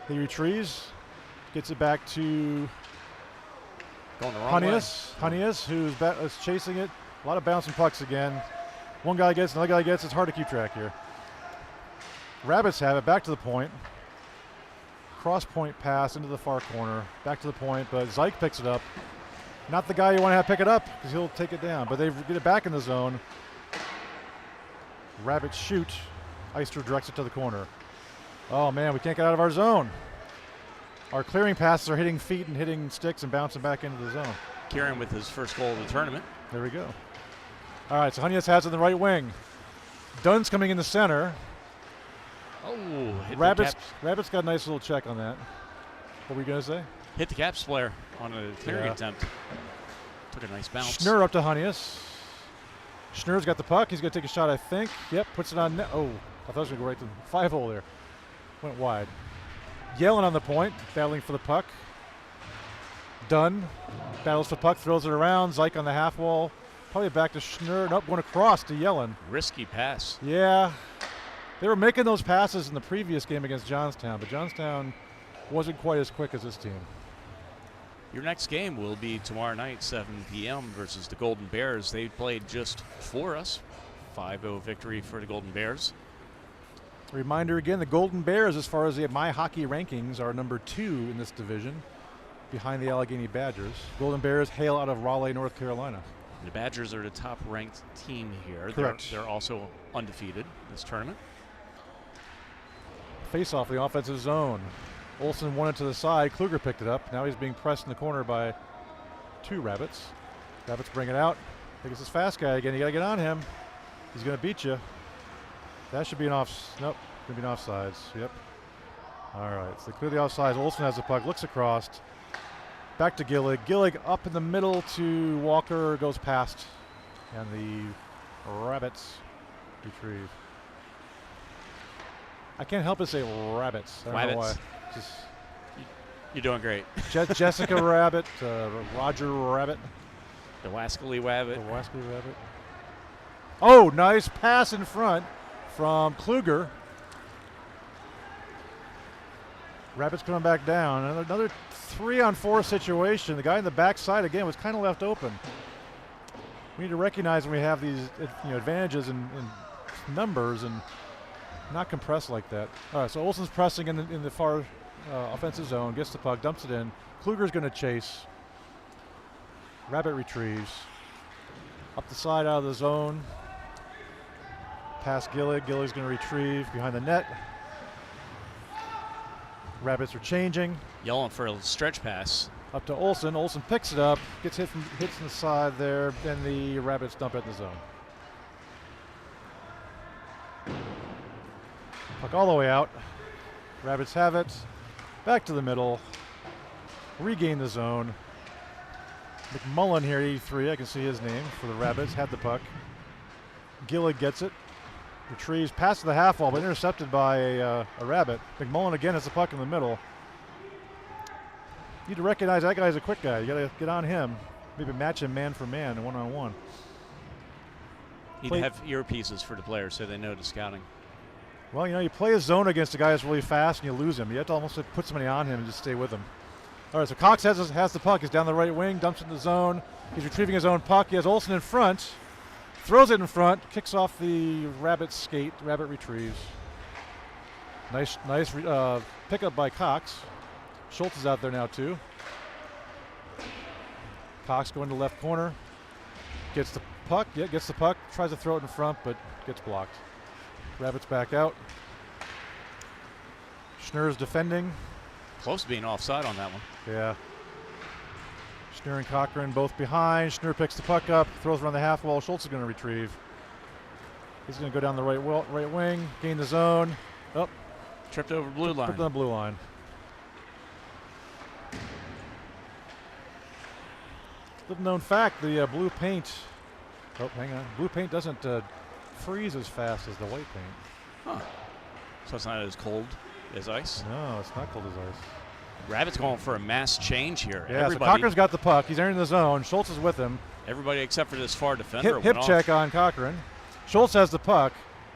He retrieves, gets it back to going the wrong way. Hanius, who's chasing it. A lot of bouncing pucks again. One guy gets, another guy gets. It's hard to keep track here. Rabbits have it back to the point. Cross point pass into the far corner. Back to the point, but Zyke picks it up. Not the guy you want to have pick it up because he'll take it down. But they get it back in the zone. Rabbits shoot. Eister directs it to the corner. Oh, man, we can't get out of our zone. Our clearing passes are hitting feet and hitting sticks and bouncing back into the zone. Kieran with his first goal of the tournament. There we go. All right, so Hanias has it in the right wing. Dunn's coming in the center. Oh, hit Rabbits the Caps. got a nice little check on that. What were you going to say? Hit the Caps player on a clearing attempt. Took a nice bounce. Schnurr up to Hanias. Schnurr's got the puck. He's going to take a shot, I think. Yep, puts it on net. Oh, I thought it was going to go right to the 5-hole there. Went wide. Yellen on the point, battling for the puck. Dunn battles for the puck, throws it around. Zyke on the half wall. Probably back to Schnurr. Nope, going across to Yellen. Risky pass. Yeah. They were making those passes in the previous game against Johnstown, but Johnstown wasn't quite as quick as this team. Your next game will be tomorrow night, 7 p.m. versus the Golden Bears. They played just for us. 5-0 victory for the Golden Bears. Reminder again, the Golden Bears, as far as the My Hockey rankings, are number 2 in this division, behind the Allegheny Badgers. Golden Bears hail out of Raleigh, North Carolina. The Badgers are the top-ranked team here. Correct. They're also undefeated this tournament. Face-off the offensive zone. Olsen won it to the side. Kluger picked it up. Now he's being pressed in the corner by 2 Rabbits. Rabbits bring it out. I think it's this fast guy again. You got to get on him. He's going to beat you. That should be an off. Nope, going to be an offsides. Yep. All right, so they clear the offsides. Olsen has the puck, looks across. Back to Gillig. Gillig up in the middle to Walker, goes past. And the Rabbits retrieve. I can't help but say Rabbits. I don't know why. Just You're doing great. Jessica Rabbit, Roger Rabbit. The Wascally Rabbit. The Wascally Rabbit. Oh, nice pass in front from Kluger. Rabbits coming back down. Another 3-on-4 situation. The guy in the backside again was kind of left open. We need to recognize when we have these advantages in numbers and not compress like that. All right, so Olsen's pressing in the far offensive zone, gets the puck, dumps it in. Kluger's going to chase. Rabbit retrieves. Up the side out of the zone. Past Gillig. Gillig's going to retrieve behind the net. Rabbits are changing. Yelling for a stretch pass. Up to Olsen. Olsen picks it up, hits from the side there, then the Rabbits dump it in the zone. Puck all the way out. Rabbits have it. Back to the middle. Regain the zone. McMullen here, 83. I can see his name for the Rabbits. Had the puck. Gillig gets it. Retrieves, passes the half wall, but intercepted by a Rabbit. McMullen again has the puck in the middle. You need to recognize that guy's a quick guy. You got to get on him. Maybe match him man for man, one-on-one. Need to have earpieces for the players so they know the scouting. Well, you play a zone against a guy that's really fast and you lose him. You have to almost put somebody on him and just stay with him. All right, so Cox has the puck. He's down the right wing, dumps it in the zone. He's retrieving his own puck. He has Olsen in front. Throws it in front, kicks off the Rabbit skate. Rabbit retrieves. Nice pickup by Cox. Schultz is out there now too. Cox going to left corner. Gets the puck. Yeah, gets the puck. Tries to throw it in front, but gets blocked. Rabbits back out. Schnurr's defending. Close to being offside on that one. Yeah. Schnurr and Cochran both behind. Schnurr picks the puck up, throws around the half wall. Schultz is going to retrieve. He's going to go down the right wing, gain the zone. Oh, tripped over blue line. Tripped on the blue line. Little known fact: the blue paint. Oh, hang on. Blue paint doesn't freeze as fast as the white paint. Huh. So it's not as cold as ice? No, it's not cold as ice. Rabbit's going for a mass change here. Yeah, so Cochran's got the puck. He's entering the zone. Schultz is with him. Everybody except for this far defender. Hip check on Cochran. Schultz has the puck.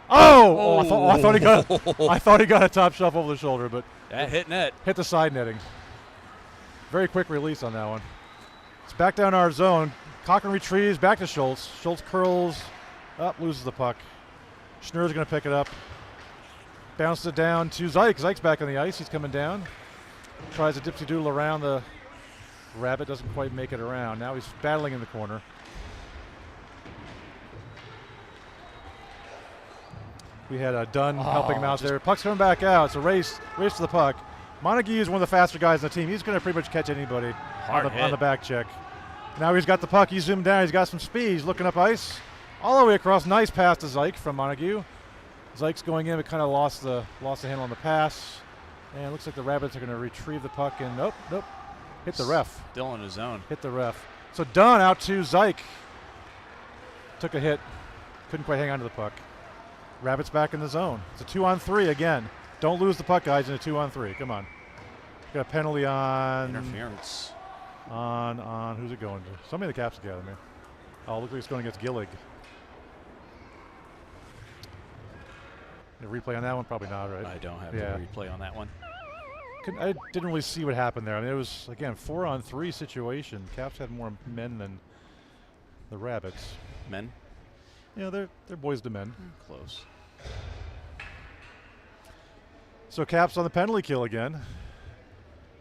Oh! I thought he got a top shelf over the shoulder, but that hit net. Hit the side netting. Very quick release on that one. It's back down our zone. Cochran retrieves back to Schultz. Schultz curls up, loses the puck. Schnurr's going to pick it up. Bounces it down to Zeich. Zeich's back on the ice. He's coming down. Tries a dipsy doodle around the Rabbit. Doesn't quite make it around. Now he's battling in the corner. We had Dunn helping him out there. Puck's coming back out. It's a race to the puck. Montague is one of the faster guys on the team. He's going to pretty much catch anybody on the back check. Now he's got the puck. He's zoomed down. He's got some speed. He's looking up ice. All the way across. Nice pass to Zeich from Montague. Zeich's going in, but kind of lost the handle on the pass. And it looks like the Rabbits are going to retrieve the puck and nope. Hit the ref. Still in his zone. Hit the ref. So Dunn out to Zeich. Took a hit. Couldn't quite hang on to the puck. Rabbits back in the zone. It's a 2-on-3 again. Don't lose the puck, guys, in a 2-on-3. Come on. Got a penalty on interference. On who's it going to? Somebody in the Caps Academy. Oh, looks like it's going against Gillig. A replay on that one? Probably not, right? I don't have a replay on that one. I didn't really see what happened there. I mean, it was, again, 4-on-3 situation. Caps had more men than the Rabbits. Men? Yeah, they're boys to men. Close. So Caps on the penalty kill again.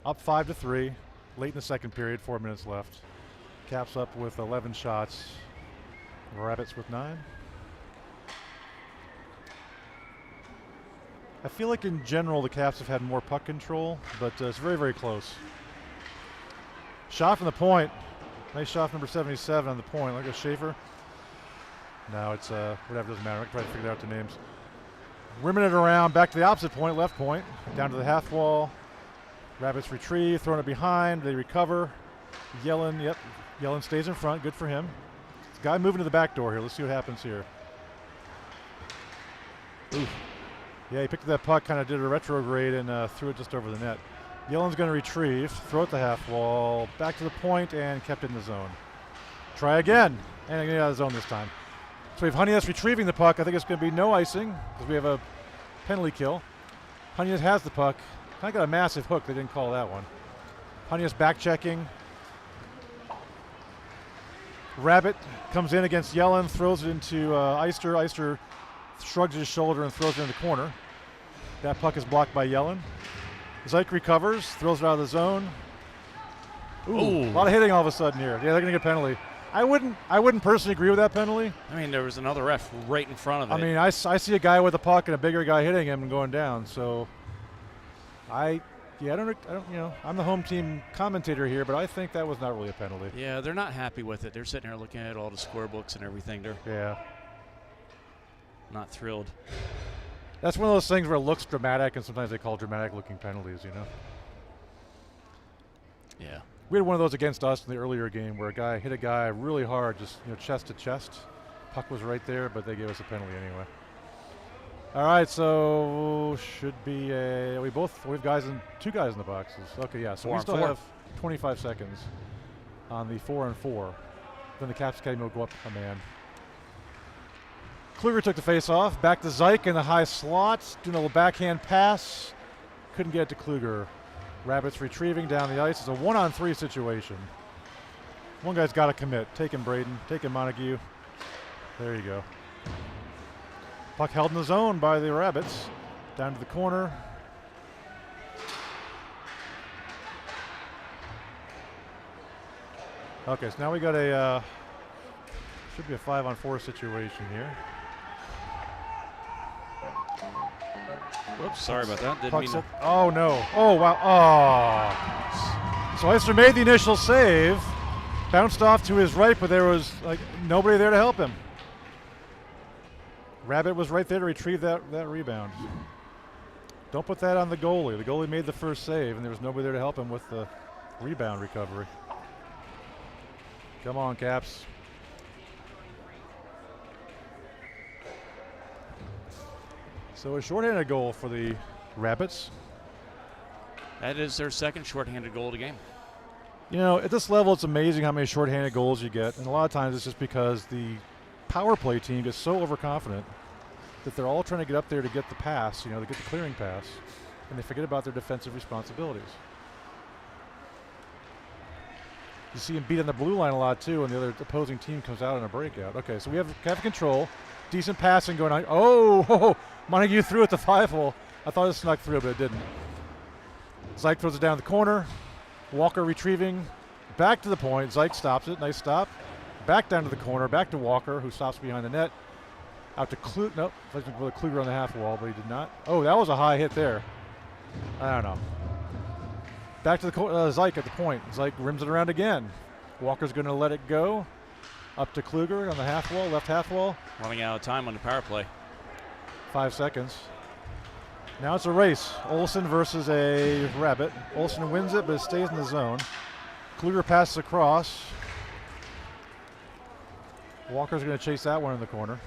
Up 5-3. Late in the second period, 4 minutes left. Caps up with 11 shots. Rabbits with 9. I feel like in general the Caps have had more puck control, but it's very, very close. Shot from the point. Nice shot, number 77 on the point. Look at Schaefer. No, it's whatever, doesn't matter. I can try to figure out the names. Rimming it around, back to the opposite point, left point. Down to the half wall. Rabbits retrieve, throwing it behind. They recover. Yellen, Yellen stays in front. Good for him. Guy moving to the back door here. Let's see what happens here. Ooh. Yeah, he picked up that puck, kind of did a retrograde and threw it just over the net. Yellen's going to retrieve, throw it the half wall, back to the point, and kept it in the zone. Try again, and get out of the zone this time. So we have Honeyes retrieving the puck. I think it's going to be no icing because we have a penalty kill. Honeyes has the puck, Kind of got a massive hook. They didn't call that one. Pontius back checking. Rabbit comes in against Yellen, throws it into Eister. Eister shrugs his shoulder and throws it in the corner. That puck is blocked by Yellen. Zyke recovers, throws it out of the zone. Ooh, a lot of hitting all of a sudden here. Yeah, they're going to get a penalty. I wouldn't personally agree with that penalty. I mean, there was another ref right in front of it. I mean, I see a guy with a puck and a bigger guy hitting him and going down. So, I don't, I'm the home team commentator here, but I think that was not really a penalty. Yeah, they're not happy with it. They're sitting there looking at all the scorebooks and everything. They're not thrilled. That's one of those things where it looks dramatic, and sometimes they call dramatic-looking penalties, Yeah. We had one of those against us in the earlier game where a guy hit a guy really hard, just chest to chest. Puck was right there, but they gave us a penalty anyway. All right, so should be we have two guys in the boxes. Okay, yeah. So we still have 25 seconds on the 4-on-4. Then the Caps Academy will go up a man. Kluger took the face-off. Back to Zyke in the high slot. Doing a little backhand pass. Couldn't get it to Kluger. Rabbits retrieving down the ice. It's a 1-on-3 situation. One guy's got to commit. Taking Braden. Taking Montague. There you go. Puck held in the zone by the Rabbits. Down to the corner. Okay, so now we got a should be a 5-on-4 situation here. Whoops, sorry about that. Didn't mean to. Oh no. Oh wow. Oh. So Eister made the initial save. Bounced off to his right, but there was nobody there to help him. Rabbit was right there to retrieve that rebound. Don't put that on the goalie. The goalie made the first save, and there was nobody there to help him with the rebound recovery. Come on, Caps. So a shorthanded goal for the Rabbits. That is their second shorthanded goal of the game. At this level, it's amazing how many shorthanded goals you get, and a lot of times it's just because the power play team gets so overconfident that they're all trying to get up there to get the pass, to get the clearing pass, and they forget about their defensive responsibilities. You see him beat on the blue line a lot too, and the other opposing team comes out in a breakout. Okay, so we have control. Decent passing going on. Oh, Montague threw it to 5-hole. I thought it snuck through, but it didn't. Zyke throws it down the corner. Walker retrieving. Back to the point. Zyke stops it. Nice stop. Back down to the corner. Back to Walker, who stops behind the net. Out to Kluger. Nope. With a Kluger on the half wall, but he did not. Oh, that was a high hit there. I don't know. Back to the Zyke at the point. Zyke rims it around again. Walker's going to let it go. Up to Kluger on the half wall, left half wall. Running out of time on the power play. 5 seconds. Now it's a race. Olsen versus a Rabbit. Olsen wins it, but it stays in the zone. Kluger passes across. Walker's going to chase that one in the corner.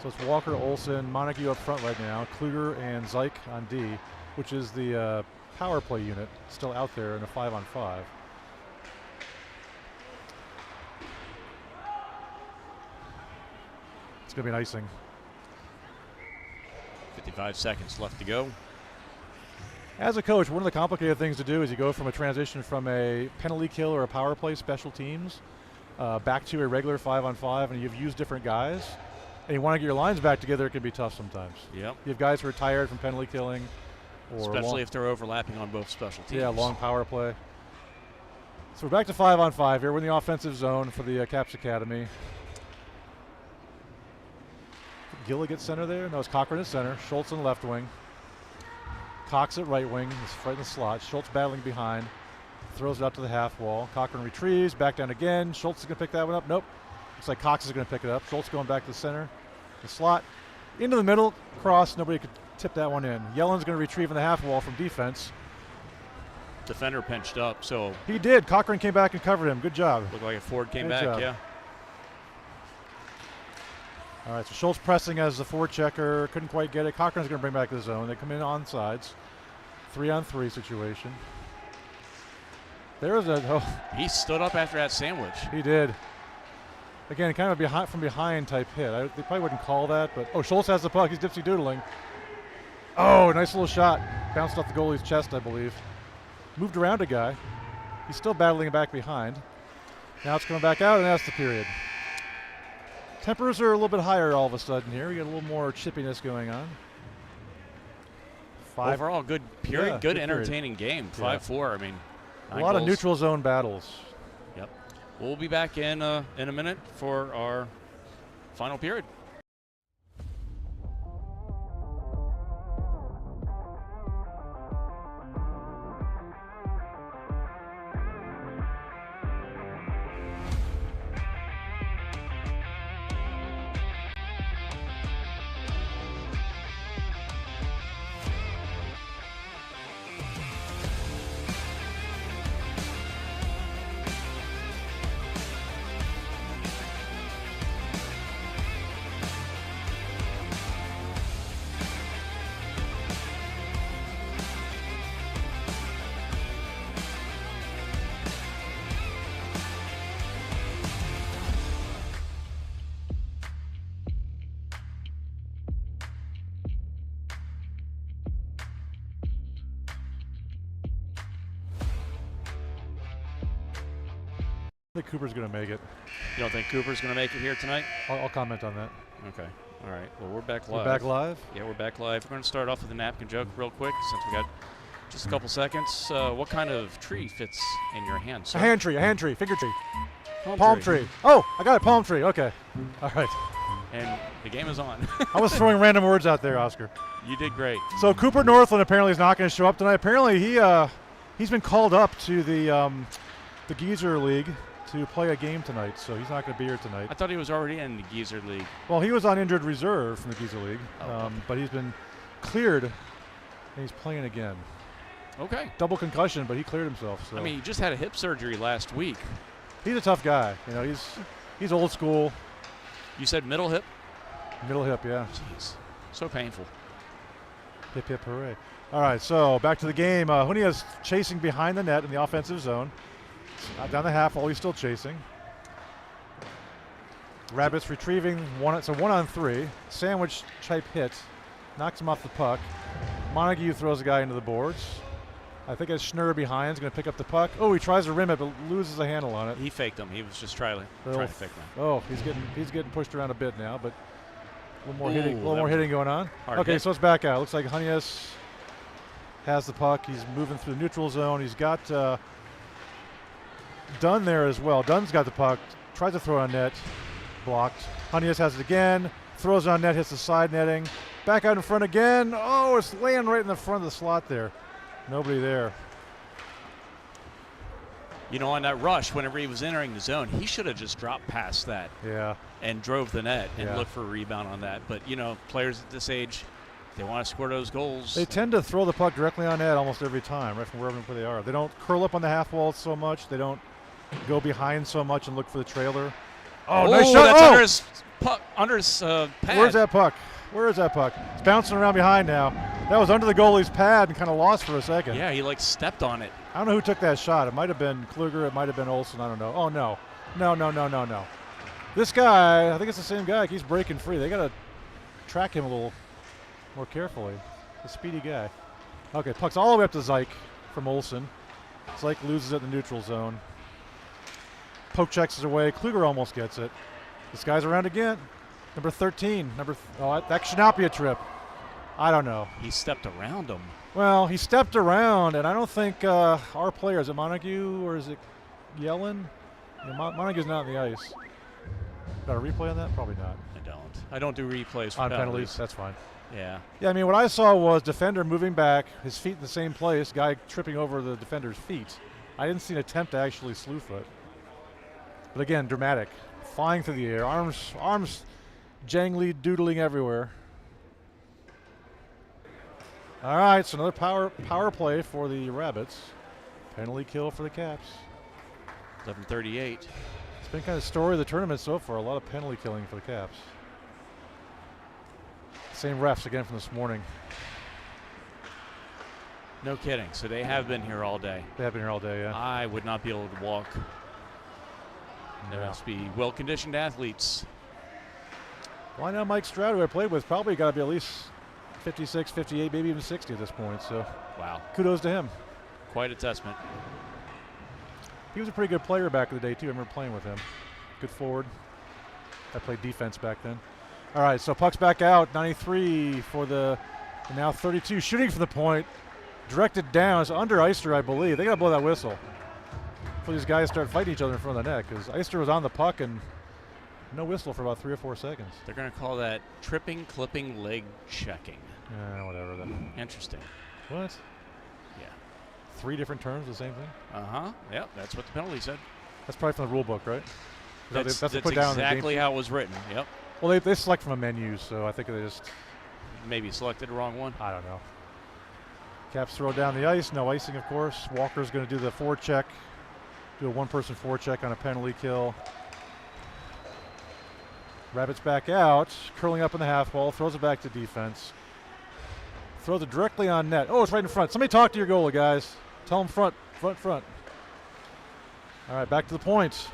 So it's Walker, Olsen, Montague up front right now. Kluger and Zyke on D, which is the power play unit still out there in a 5-on-5. It's going to be an icing. 55 seconds left to go. As a coach, one of the complicated things to do is you go from a transition from a penalty kill or a power play special teams back to a regular 5-on-5, and you've used different guys, and you want to get your lines back together. It can be tough sometimes. Yep. You have guys who are tired from penalty killing. Especially if they're overlapping on both special teams. Yeah, long power play. So we're back to 5-on-5 here. We're in the offensive zone for the Caps Academy. Gilligan center there. No, it's Cochran at center. Schultz in left wing. Cox at right wing. He's right in the slot. Schultz battling behind. Throws it out to the half wall. Cochran retrieves. Back down again. Schultz is going to pick that one up. Nope. Looks like Cox is going to pick it up. Schultz going back to the center. The slot. Into the middle. Cross. Nobody could tip that one in. Yellen's going to retrieve in the half wall from defense. Defender pinched up, so. He did. Cochran came back and covered him. Good job. Looked like a Ford came Good back, job. yeah. All right, so Schultz pressing as the forechecker. Couldn't quite get it. Cochran's going to bring back the zone. They come in on sides. 3-on-3 situation. There was a. Oh. He stood up after that sandwich. He did. Again, kind of a from behind type hit. They probably wouldn't call that, but. Oh, Schultz has the puck. He's dipsy doodling. Oh, nice little shot. Bounced off the goalie's chest, I believe. Moved around a guy. He's still battling back behind. Now it's coming back out, and that's the period. Tempers are a little bit higher all of a sudden here. We got a little more chippiness going on. Overall, good period. Yeah, good good entertaining game. 5-4. I mean, a lot of neutral zone battles. Yep. We'll be back in a minute for our final period. I think Cooper's going to make it. You don't think Cooper's going to make it here tonight? I'll comment on that. Okay. All right. Well, we're back live. We're back live? Yeah, we're back live. We're going to start off with a napkin joke real quick since we got just a couple seconds. What kind of tree fits in your hand, sir? A hand tree, finger tree. Palm tree. Oh, I got it, palm tree. Okay. All right. And the game is on. I was throwing random words out there, Oscar. You did great. So Cooper Northland apparently is not going to show up tonight. Apparently he's been called up to the Geezer League to play a game tonight, so he's not going to be here tonight. I thought he was already in the Geezer League. Well, he was on injured reserve from the Geezer League, but he's been cleared, and he's playing again. Okay. Double concussion, but he cleared himself. So. I mean, he just had a hip surgery last week. He's a tough guy. You know, he's old school. You said middle hip? Middle hip, yeah. Jeez, so painful. Hip, hip, hooray. All right, so back to the game. Hunia's chasing behind the net in the offensive zone. Down the half, while he's still chasing. Rabbits retrieving one. It's a 1-on-3. Sandwich type hit. Knocks him off the puck. Montague throws a guy into the boards. I think it's Schnurr behind is going to pick up the puck. Oh, he tries to rim it, but loses a handle on it. He faked him. He was just trying to fake him. Oh, he's getting pushed around a bit now, but a little more hitting going on. Okay, so it's back out. Looks like Hunias has the puck. He's moving through the neutral zone. He's got Dunn there as well. Dunn's got the puck. Tries to throw on net. Blocked. Hunias has it again. Throws on net. Hits the side netting. Back out in front again. Oh, it's laying right in the front of the slot there. Nobody there. You know, on that rush, whenever he was entering the zone, he should have just dropped past that. Yeah. And drove the net and looked for a rebound on that. But, you know, players at this age, they want to score those goals. They tend to throw the puck directly on net almost every time, right from wherever they are. They don't curl up on the half wall so much. They don't go behind so much and look for the trailer. Oh, nice shot. That's under his pad. Where's that puck? Where is that puck? It's bouncing around behind now. That was under the goalie's pad and kind of lost for a second. Yeah, he like stepped on it. I don't know who took that shot. It might have been Kluger. It might have been Olsen. I don't know. Oh, no. No. This guy, I think it's the same guy, keeps breaking free. They got to track him a little more carefully. A speedy guy. Okay, puck's all the way up to Zyke from Olsen. Zyke loses it in the neutral zone. Poke checks it away. Kluger almost gets it. This guy's around again. Number 13. That should not be a trip. I don't know. He stepped around him. Well, he stepped around, and I don't think our player, is it Montague or is it Yellen? Yeah, Montague's not on the ice. Got a replay on that? Probably not. I don't do replays for on penalties. That's fine. Yeah. Yeah, I mean, what I saw was defender moving back, his feet in the same place, guy tripping over the defender's feet. I didn't see an attempt to actually slew foot. But again, dramatic. Flying through the air, arms jangly, doodling everywhere. All right, so another power play for the Rabbits. Penalty kill for the Caps. 11:38. It's been kind of the story of the tournament so far. A lot of penalty killing for the Caps. Same refs again from this morning. No kidding. So they have been here all day. They have been here all day, yeah. I would not be able to walk. There must be well-conditioned athletes. Well, I know Mike Stroud, who I played with, probably got to be at least 56, 58, maybe even 60 at this point. So Wow. kudos to him. Quite a testament. He was a pretty good player back in the day, too. I remember playing with him. Good forward. I played defense back then. All right, so puck's back out. 93 for the now 32. Shooting from the point. Directed down. It's under Eister, I believe. They got to blow that whistle before these guys start fighting each other in front of the net, because Eister was on the puck and no whistle for about 3 or 4 seconds. They're going to call that tripping, clipping, leg checking. Yeah, whatever. Then. Interesting. What? Yeah. 3 different terms, the same thing? Uh-huh. Yep, that's what the penalty said. That's probably from the rule book, right? That's put down exactly how it was written. Yep. Well, they select from a menu, so I think they just... Maybe selected the wrong one. I don't know. Caps throw down the ice. No icing, of course. Walker's going to do the forecheck. Do a one-person forecheck on a penalty kill. Rabbits back out. Curling up in the half wall. Throws it back to defense. Throws it directly on net. Oh, it's right in front. Somebody talk to your goalie, guys. Tell him front. All right, back to the point.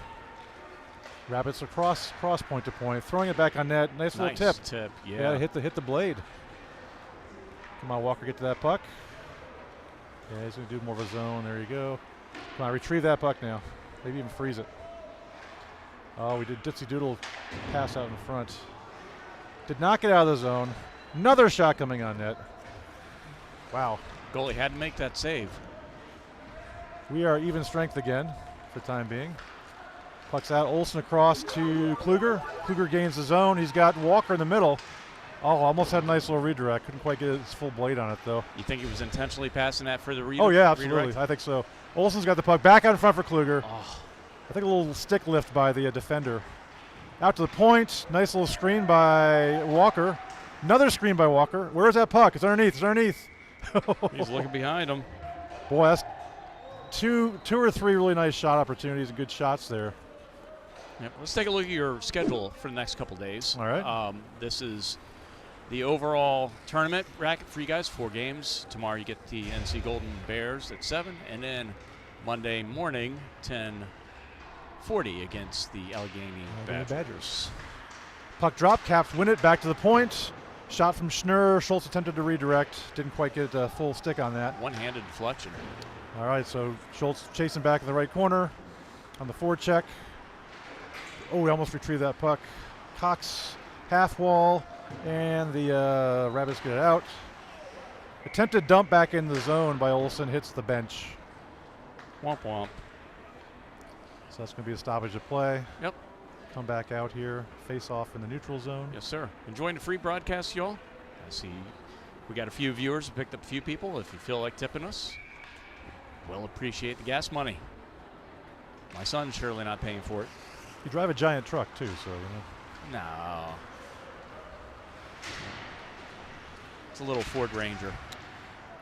Rabbits across point to point. Throwing it back on net. Nice little tip. Yeah. Hit the blade. Come on, Walker, get to that puck. Yeah, he's going to do more of a zone. There you go. Come on, retrieve that puck now. Maybe even freeze it. Oh, we did Ditsy Doodle pass out in front. Did not get out of the zone. Another shot coming on net. Wow. Goalie had to make that save. We are even strength again for the time being. Puck's out. Olsen across to Kluger. Kluger gains the zone. He's got Walker in the middle. Oh, almost had a nice little redirect. Couldn't quite get his full blade on it, though. You think he was intentionally passing that for the redirect? Oh, yeah, absolutely. Redirect? I think so. Olsen's got the puck back out in front for Kluger. Oh. I think a little stick lift by the defender. Out to the point. Nice little screen by Walker. Another screen by Walker. Where's that puck? It's underneath. He's looking behind him. Boy, that's two or three really nice shot opportunities and good shots there. Yep. Let's take a look at your schedule for the next couple days. All right. This is the overall tournament bracket for you guys. 4 games. Tomorrow you get the NC Golden Bears at 7, and then Monday morning 10:40 against the Allegheny Badgers. Puck drop. Caps win it. Back to the point. Shot from Schnurr. Schultz attempted to redirect. Didn't quite get a full stick on that. One-handed deflection. All right, so Schultz chasing back in the right corner on the forecheck. Oh, we almost retrieved that puck. Cox half wall, and the Rabbits get it out. Attempted dump back in the zone by Olsen, hits the bench. Womp womp. So that's going to be a stoppage of play. Yep. Come back out here, face off in the neutral zone. Yes, sir. Enjoying the free broadcast, y'all? I see we got a few viewers, picked up a few people. If you feel like tipping us, we'll appreciate the gas money. My son's surely not paying for it. You drive a giant truck, too, so, you know. No. It's a little Ford Ranger.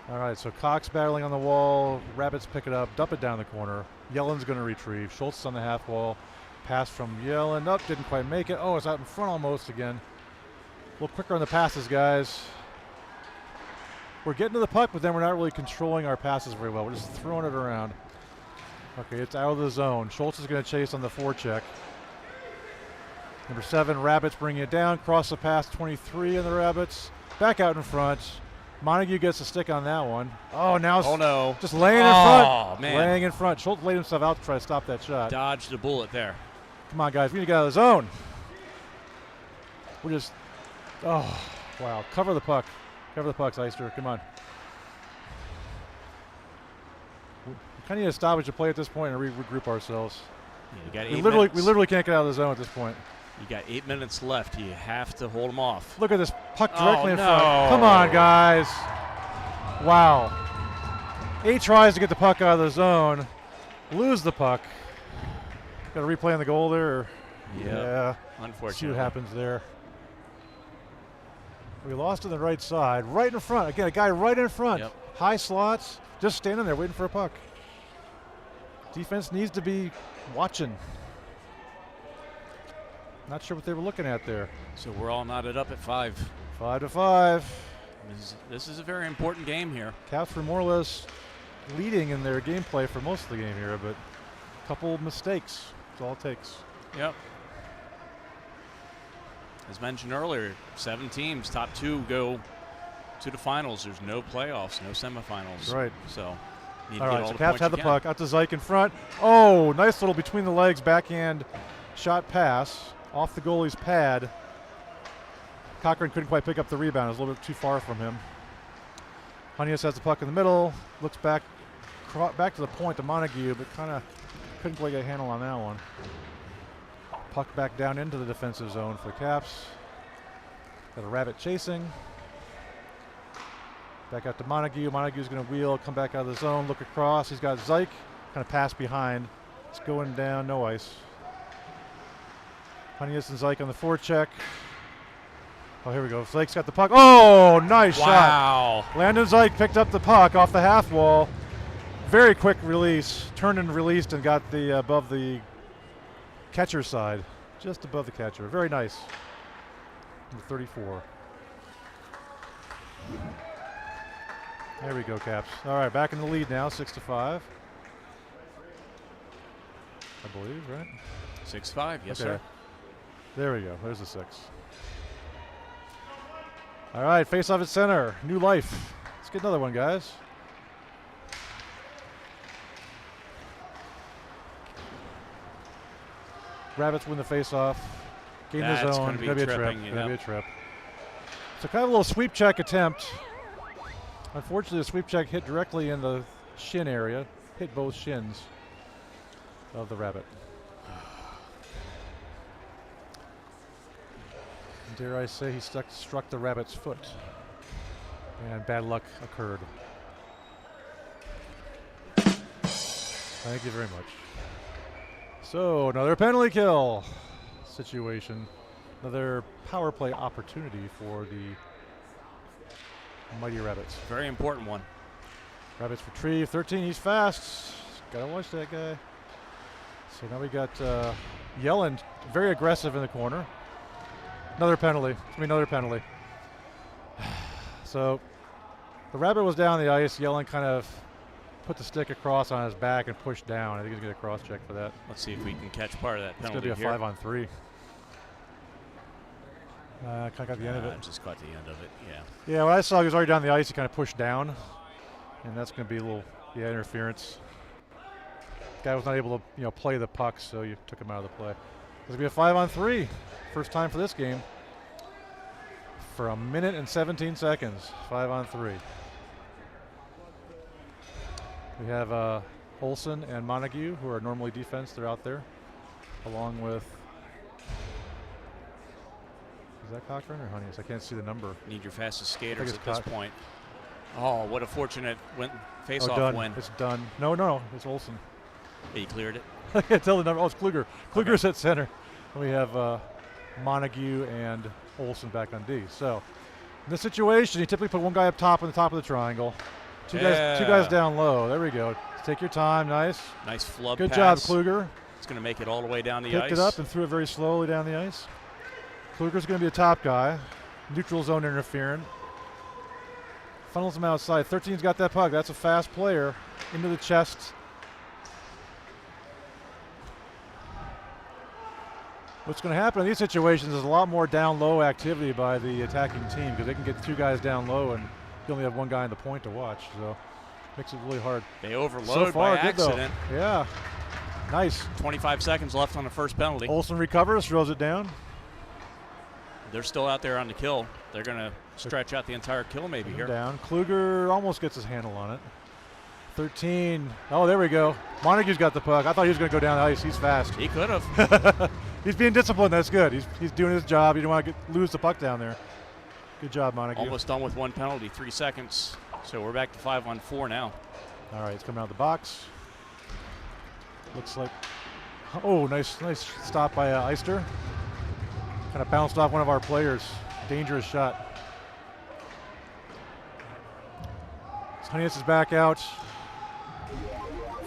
All right, so Cox battling on the wall. Rabbits pick it up, dump it down the corner. Yellen's going to retrieve. Schultz on the half wall. Pass from Yellen. Up, didn't quite make it. Oh, it's out in front almost again. A little quicker on the passes, guys. We're getting to the puck, but then we're not really controlling our passes very well. We're just throwing it around. Okay, it's out of the zone. Schultz is going to chase on the forecheck. Number 7, Rabbits bringing it down. Cross the pass, 23 in the Rabbits. Back out in front. Montague gets a stick on that one. Oh, now no. Just laying in front. Oh, man. Laying in front. Schultz laid himself out to try to stop that shot. Dodged a bullet there. Come on, guys. We need to get out of the zone. We're just, oh, wow. Cover the puck. Cover the pucks, Eister. Come on. We kind of need to stoppage the play at this point and regroup ourselves. Yeah, you got we literally can't get out of the zone at this point. You got 8 minutes left. You have to hold them off. Look at this puck directly in no. front. Come on, guys. Wow. 8 tries to get the puck out of the zone. Lose the puck. Got to replay on the goal there. Or, yeah. Unfortunately. See what happens there. We lost to the right side. Right in front. Again, a guy right in front. Yep. High slots. Just standing there waiting for a puck. Defense needs to be watching. Not sure what they were looking at there. So we're all knotted up at 5. 5-5. This is a very important game here. Caps were more or less leading in their gameplay for most of the game here, but a couple of mistakes. That's all it takes. Yep. As mentioned earlier, 7 teams, top 2 go to the finals. There's no playoffs, no semifinals. Right. So, need all to get right, all so the Caps points had the you can. puck. Out to Zyke in front. Oh, nice little between the legs backhand shot pass off the goalie's pad. Cochran couldn't quite pick up the rebound. It was a little bit too far from him. Hanius has the puck in the middle. Looks back to the point to Montague, but kind of couldn't quite get a handle on that one. Puck back down into the defensive zone for the Caps. Got a Rabbit chasing. Back out to Montague. Montague's going to wheel, come back out of the zone, look across. He's got Zyke, kind of pass behind. It's going down, no ice. Hanius and Zyke on the forecheck. Oh, here we go. Zyke's got the puck. Oh, nice shot. Wow. Landon Zyke picked up the puck off the half wall. Very quick release. Turned and released and got the above the catcher's side. Just above the catcher. Very nice. Number 34. There we go, Caps. All right, back in the lead now, 6-5. I believe, right? 6-5, yes, Okay. sir. There we go. There's the 6. All right, face off at center. New life. Let's get another one, guys. Rabbits win the face-off. Gain the That's zone. gonna be Gonna be a tripping, trip. yeah. Gonna be a trip. So kind of a little sweep check attempt. Unfortunately, the sweep check hit directly in the shin area. Hit both shins of the Rabbit. And dare I say he struck the Rabbit's foot. And bad luck occurred. Thank you very much. So another penalty kill situation. Another power play opportunity for the Mighty Rabbits. Very important one. Rabbits retrieve 13. He's fast. Gotta watch that guy. So now we got Yellen, very aggressive in the corner. Another penalty. It's gonna be another penalty. So the Rabbit was down the ice. Yellen kind of put the stick across on his back and pushed down. I think he's gonna get a cross check for that. Let's see if we can catch part of that It's penalty gonna be a here. 5-on-3. Kind of got the end of it. Just caught the end of it, yeah. Yeah, when I saw he was already down the ice, he kind of pushed down. And that's going to be a little, interference. Guy was not able to, play the puck, so you took him out of the play. It's going to be a 5-on-3. First time for this game. For a minute and 17 seconds. 5-on-3. We have Olsen and Montague, who are normally defense. They're out there. Along with... Is that Cochran or Hanius? I can't see the number. Need your fastest skaters it's at this point. Oh, what a fortunate face-off done. win. It's done. No. It's Olsen. He cleared it. I can't tell the number. Oh, it's Kluger. Kluger's at center. We have Montague and Olsen back on D. So, in this situation, you typically put one guy up top on the top of the triangle. Two guys down low. There we go. Take your time. Nice. Nice flub Good pass. job, Kluger. It's going to make it all the way down the Picked ice. it up and threw it very slowly down the ice. Kluger's going to be a top guy. Neutral zone interference. Funnels him outside. 13's got that puck. That's a fast player. Into the chest. What's going to happen in these situations is a lot more down-low activity by the attacking team because they can get two guys down low and you only have one guy in the point to watch. So makes it really hard. They overload So far, by good though. accident. Yeah. Nice. 25 seconds left on the first penalty. Olsen recovers, throws it down. They're still out there on the kill. They're going to stretch out the entire kill maybe here. Down. Kluger almost gets his handle on it. 13. Oh, there we go. Montague's got the puck. I thought he was going to go down the ice. He's fast. He could have. He's being disciplined. That's good. He's doing his job. You don't want to lose the puck down there. Good job, Montague. Almost done with one penalty, 3 seconds. So we're back to 5-on-4 now. All right, it's coming out of the box. Looks like, oh, nice stop by Eister. Kind of bounced off one of our players. Dangerous shot. Hanius is back out.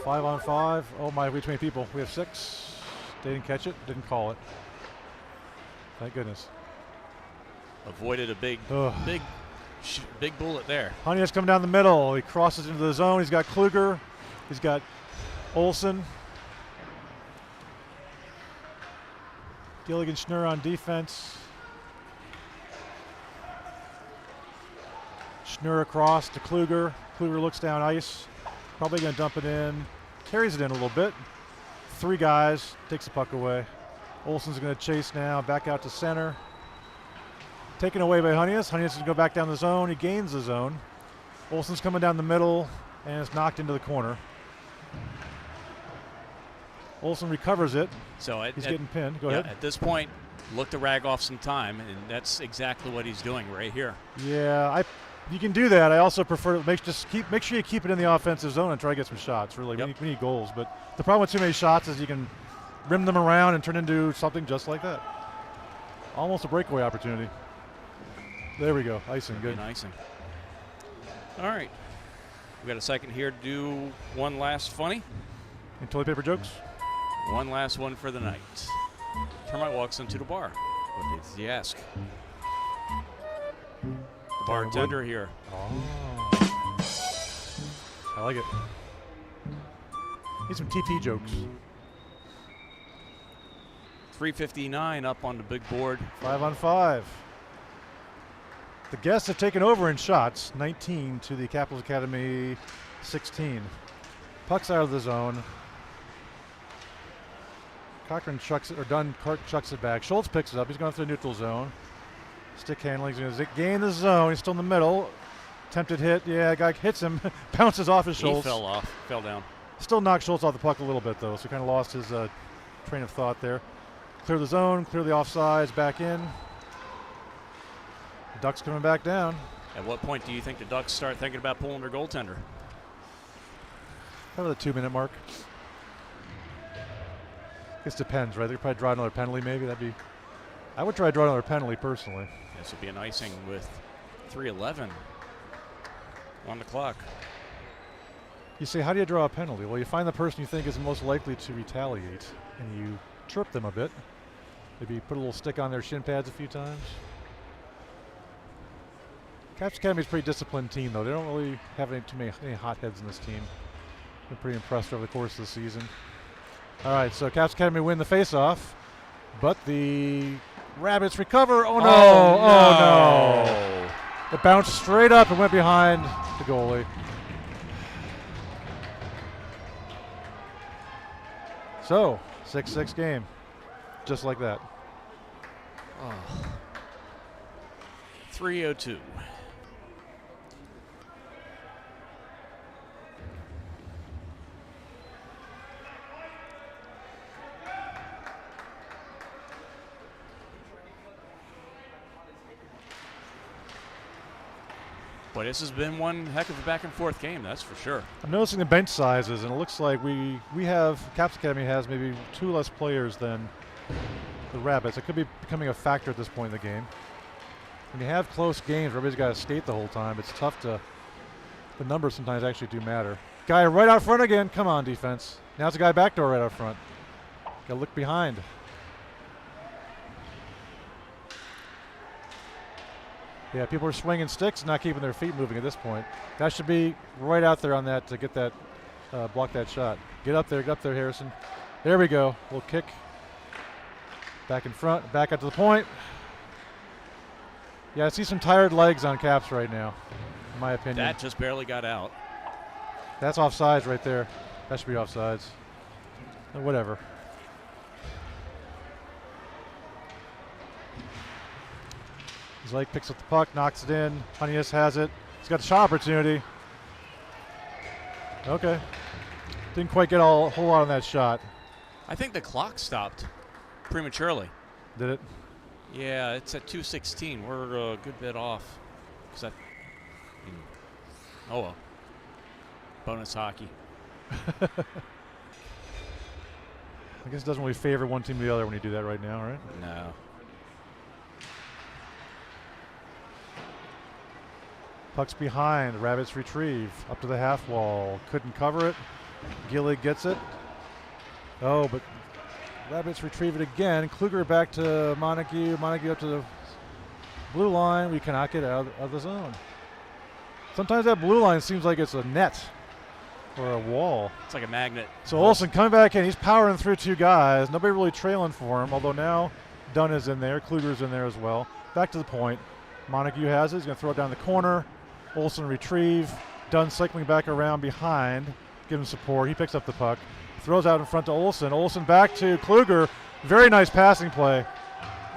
5-on-5. Oh my, between people. We have 6. They didn't catch it, didn't call it. Thank goodness. Avoided a big bullet there. Hanius coming down the middle. He crosses into the zone. He's got Kluger. He's got Olsen. Gilligan Schnurr on defense. Schnur across to Kluger. Kluger looks down ice. Probably going to dump it in. Carries it in a little bit. 3 guys. Takes the puck away. Olsen's going to chase now. Back out to center. Taken away by Honeyus. Honeyus is going to go back down the zone. He gains the zone. Olsen's coming down the middle, and it's knocked into the corner. Olsen recovers it. So he's getting pinned. Go yeah, ahead. At this point, look to rag off some time, and that's exactly what he's doing right here. Yeah, you can do that. I also prefer to make sure you keep it in the offensive zone and try to get some shots. Really, Yep. we need goals. But the problem with too many shots is you can rim them around and turn into something just like that. Almost a breakaway opportunity. There we go. Icing, good. Icing. All right. We got a second here to do one last funny. Any toilet paper jokes? One last one for the night. Termite walks into the bar with his Yask. The bartender here. Oh. I like it. Need some TP jokes. 3:59 up on the big board. 5-on-5. The guests have taken over in shots, 19 to the Capitals Academy 16. Puck's out of the zone. Cochran chucks it, or Dunkirk chucks it back. Schultz picks it up. He's going through the neutral zone. Stick handling. He's going to gain the zone. He's still in the middle. Attempted hit. Yeah, guy hits him. Bounces off his Schultz. He fell down. Still knocked Schultz off the puck a little bit, though, so he kind of lost his train of thought there. Clear the zone, clear the offsides, back in. The Ducks coming back down. At what point do you think the Ducks start thinking about pulling their goaltender? Probably the 2-minute mark. It depends, right? They could probably draw another penalty, maybe. I would try to draw another penalty personally. This would be an icing with 3:11 on the clock. You say, how do you draw a penalty? Well, you find the person you think is most likely to retaliate, and you chirp them a bit. Maybe put a little stick on their shin pads a few times. Caps Academy is a pretty disciplined team, though. They don't really have too many hotheads in this team. Been pretty impressed over the course of the season. All right, so Caps Academy win the face-off, but the Rabbits recover. Oh, no. Oh, no. It bounced straight up and went behind the goalie. So, 6-6 game, just like that. 3:02. Boy, this has been one heck of a back-and-forth game, that's for sure. I'm noticing the bench sizes, and it looks like we have, Caps Academy has maybe 2 less players than the Rabbits. It could be becoming a factor at this point in the game. When you have close games, everybody's got to skate the whole time. It's tough to, the numbers sometimes actually do matter. Guy right out front again. Come on, defense. Now it's a guy backdoor right out front. Got to look behind. Yeah, people are swinging sticks, not keeping their feet moving at this point. That should be right out there on that to get that, block that shot. Get up there, Harrison. There we go. We'll kick. Back in front, back up to the point. Yeah, I see some tired legs on Caps right now, in my opinion. That just barely got out. That's offsides right there. That should be offsides. Whatever. Zlake picks up the puck, knocks it in. Honeyus has it. He's got the shot opportunity. Okay. Didn't quite get a whole lot on that shot. I think the clock stopped prematurely. Did it? Yeah, it's at 2:16. We're a good bit off. Oh well. Bonus hockey. I guess it doesn't really favor one team or the other when you do that right now, right? No. Puck's behind. The Rabbits retrieve. Up to the half wall. Couldn't cover it. Gillig gets it. Oh, but Rabbits retrieve it again. Kluger back to Montague. Montague up to the blue line. We cannot get out of the zone. Sometimes that blue line seems like it's a net or a wall. It's like a magnet. So Olsen coming back in. He's powering through 2 guys. Nobody really trailing for him, although now Dunn is in there. Kluger's in there as well. Back to the point. Montague has it. He's going to throw it down the corner. Olsen retrieve. Dunn cycling back around behind. Give him support. He picks up the puck. Throws out in front to Olsen. Olsen back to Kluger. Very nice passing play.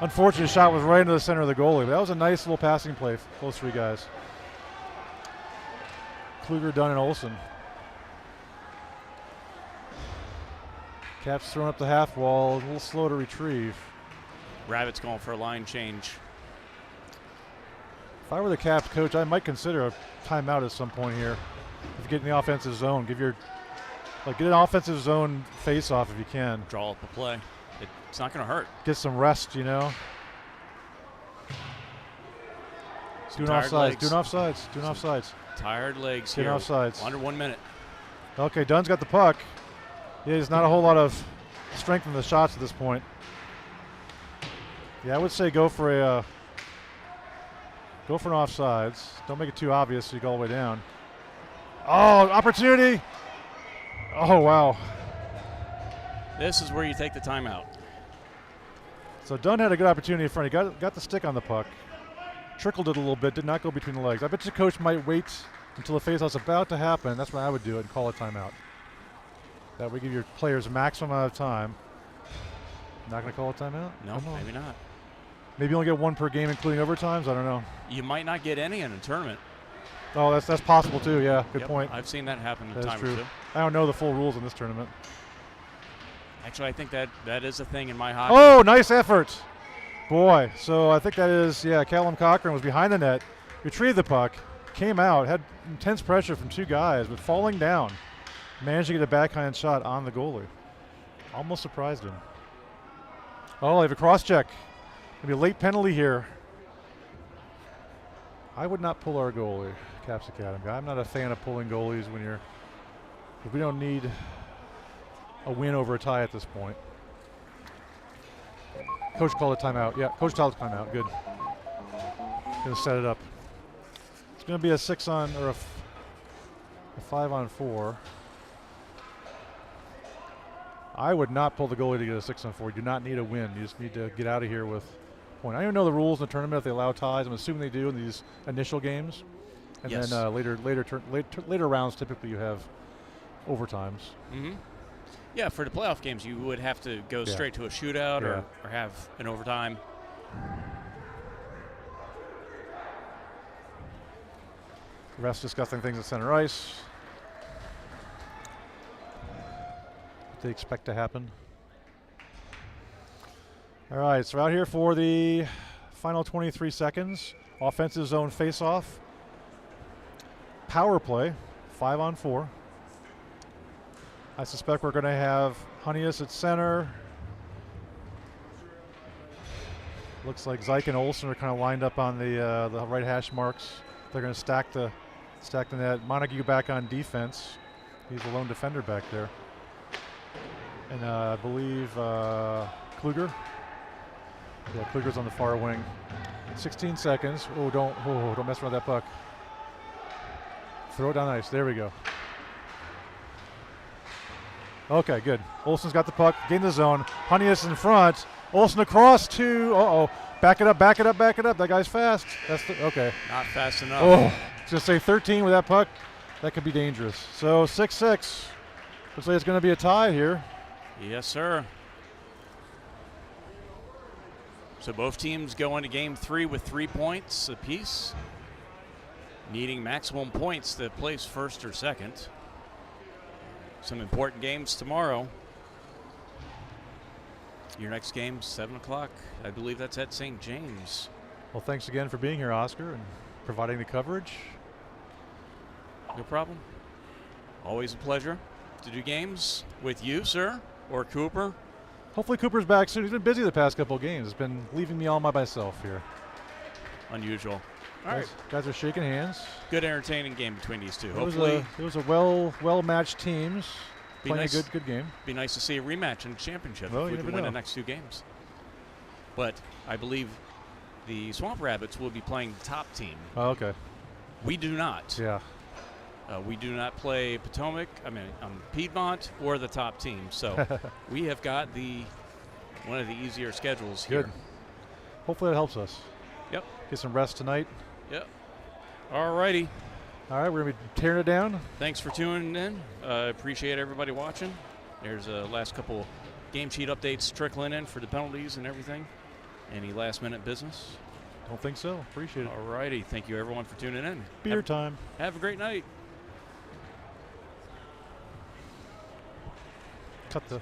Unfortunately, the shot was right into the center of the goalie. But that was a nice little passing play for those three guys. Kluger, Dunn, and Olsen. Caps throwing up the half wall. A little slow to retrieve. Rabbits going for a line change. If I were the Caps coach, I might consider a timeout at some point here. If you get in the offensive zone, get an offensive zone face-off if you can. Draw up a play. It's not going to hurt. Get some rest, you know. Doing offsides. Tired legs Doing here. offsides. Under 1 minute. Okay, Dunn's got the puck. Yeah, there's not a whole lot of strength in the shots at this point. Yeah, I would say go for an offsides. Don't make it too obvious so you go all the way down. Oh, opportunity. Oh, wow. This is where you take the timeout. So Dunn had a good opportunity in front. He got the stick on the puck. Trickled it a little bit. Did not go between the legs. I bet the coach might wait until the faceoff's about to happen. That's when I would do it and call a timeout. That would give your players a maximum amount of time. Not going to call a timeout? No, maybe not. Maybe you only get one per game, including overtimes. I don't know. You might not get any in a tournament. Oh, that's possible too. Yeah, good point. I've seen that happen a time true. or two. I don't know the full rules in this tournament. Actually, I think that is a thing in my hockey. Oh, nice effort, boy. So I think that is Callum Cochran was behind the net, retrieved the puck, came out, had intense pressure from two guys, but falling down, managed to get a backhand shot on the goalie. Almost surprised him. Oh, they have a cross check. Maybe a late penalty here. I would not pull our goalie, Caps Academy. I'm not a fan of pulling goalies if we don't need a win over a tie at this point. Coach called a timeout. Yeah, coach called a timeout. Good. Gonna set it up. It's gonna be a 6-on or a 5-on-4. I would not pull the goalie to get a 6-on-4. You do not need a win. You just need to get out of here with a point. I don't even know the rules in the tournament if they allow ties. I'm assuming they do in these initial games. And yes. Then later rounds typically you have overtimes. Mm-hmm. Yeah, for the playoff games you would have to go straight to a shootout or have an overtime. Refs discussing things at center ice. What they expect to happen. All right, so out here for the final 23 seconds. Offensive zone face-off. Power play, 5-on-4. I suspect we're going to have Honeyus at center. Looks like Zyke and Olsen are kind of lined up on the right hash marks. They're going to stack the net. Montague back on defense. He's a lone defender back there. And I believe Kluger. Yeah, Kluger's on the far wing. 16 seconds. Oh, don't mess around with that puck. Throw it down ice. There we go. Okay, good. Olsen's got the puck. Gain the zone. Honeyus in front. Olsen across to. Back it up. That guy's fast. Okay. Not fast enough. Oh, I was going to say 13 with that puck. That could be dangerous. So 6-6. Looks like it's going to be a tie here. Yes, sir. So both teams go into game 3 with 3 points apiece, needing maximum points to place first or second. Some important games tomorrow. Your next game, 7 o'clock. I believe that's at St. James. Well, thanks again for being here, Oscar, and providing the coverage. No problem. Always a pleasure to do games with you, sir, or Cooper. Hopefully Cooper's back soon. He's been busy the past couple of games. He's been leaving me all by myself here. Unusual. All right. Guys are shaking hands. Good entertaining game between these two. It was a well-matched teams. Playing a good game. Be nice to see a rematch in the championship Well, if we can win the next 2 games. But I believe the Swamp Rabbits will be playing the top team. Oh, okay. We do not. Yeah. We do not play Piedmont or the top team. So we have got one of the easier schedules here. Good. Hopefully that helps us. Yep. Get some rest tonight. Yep. All righty. All right, we're going to be tearing it down. Thanks for tuning in. Appreciate everybody watching. There's a last couple game sheet updates trickling in for the penalties and everything. Any last-minute business? Don't think so. Appreciate it. All righty. Thank you, everyone, for tuning in. Beer time. Have a great night. Cut the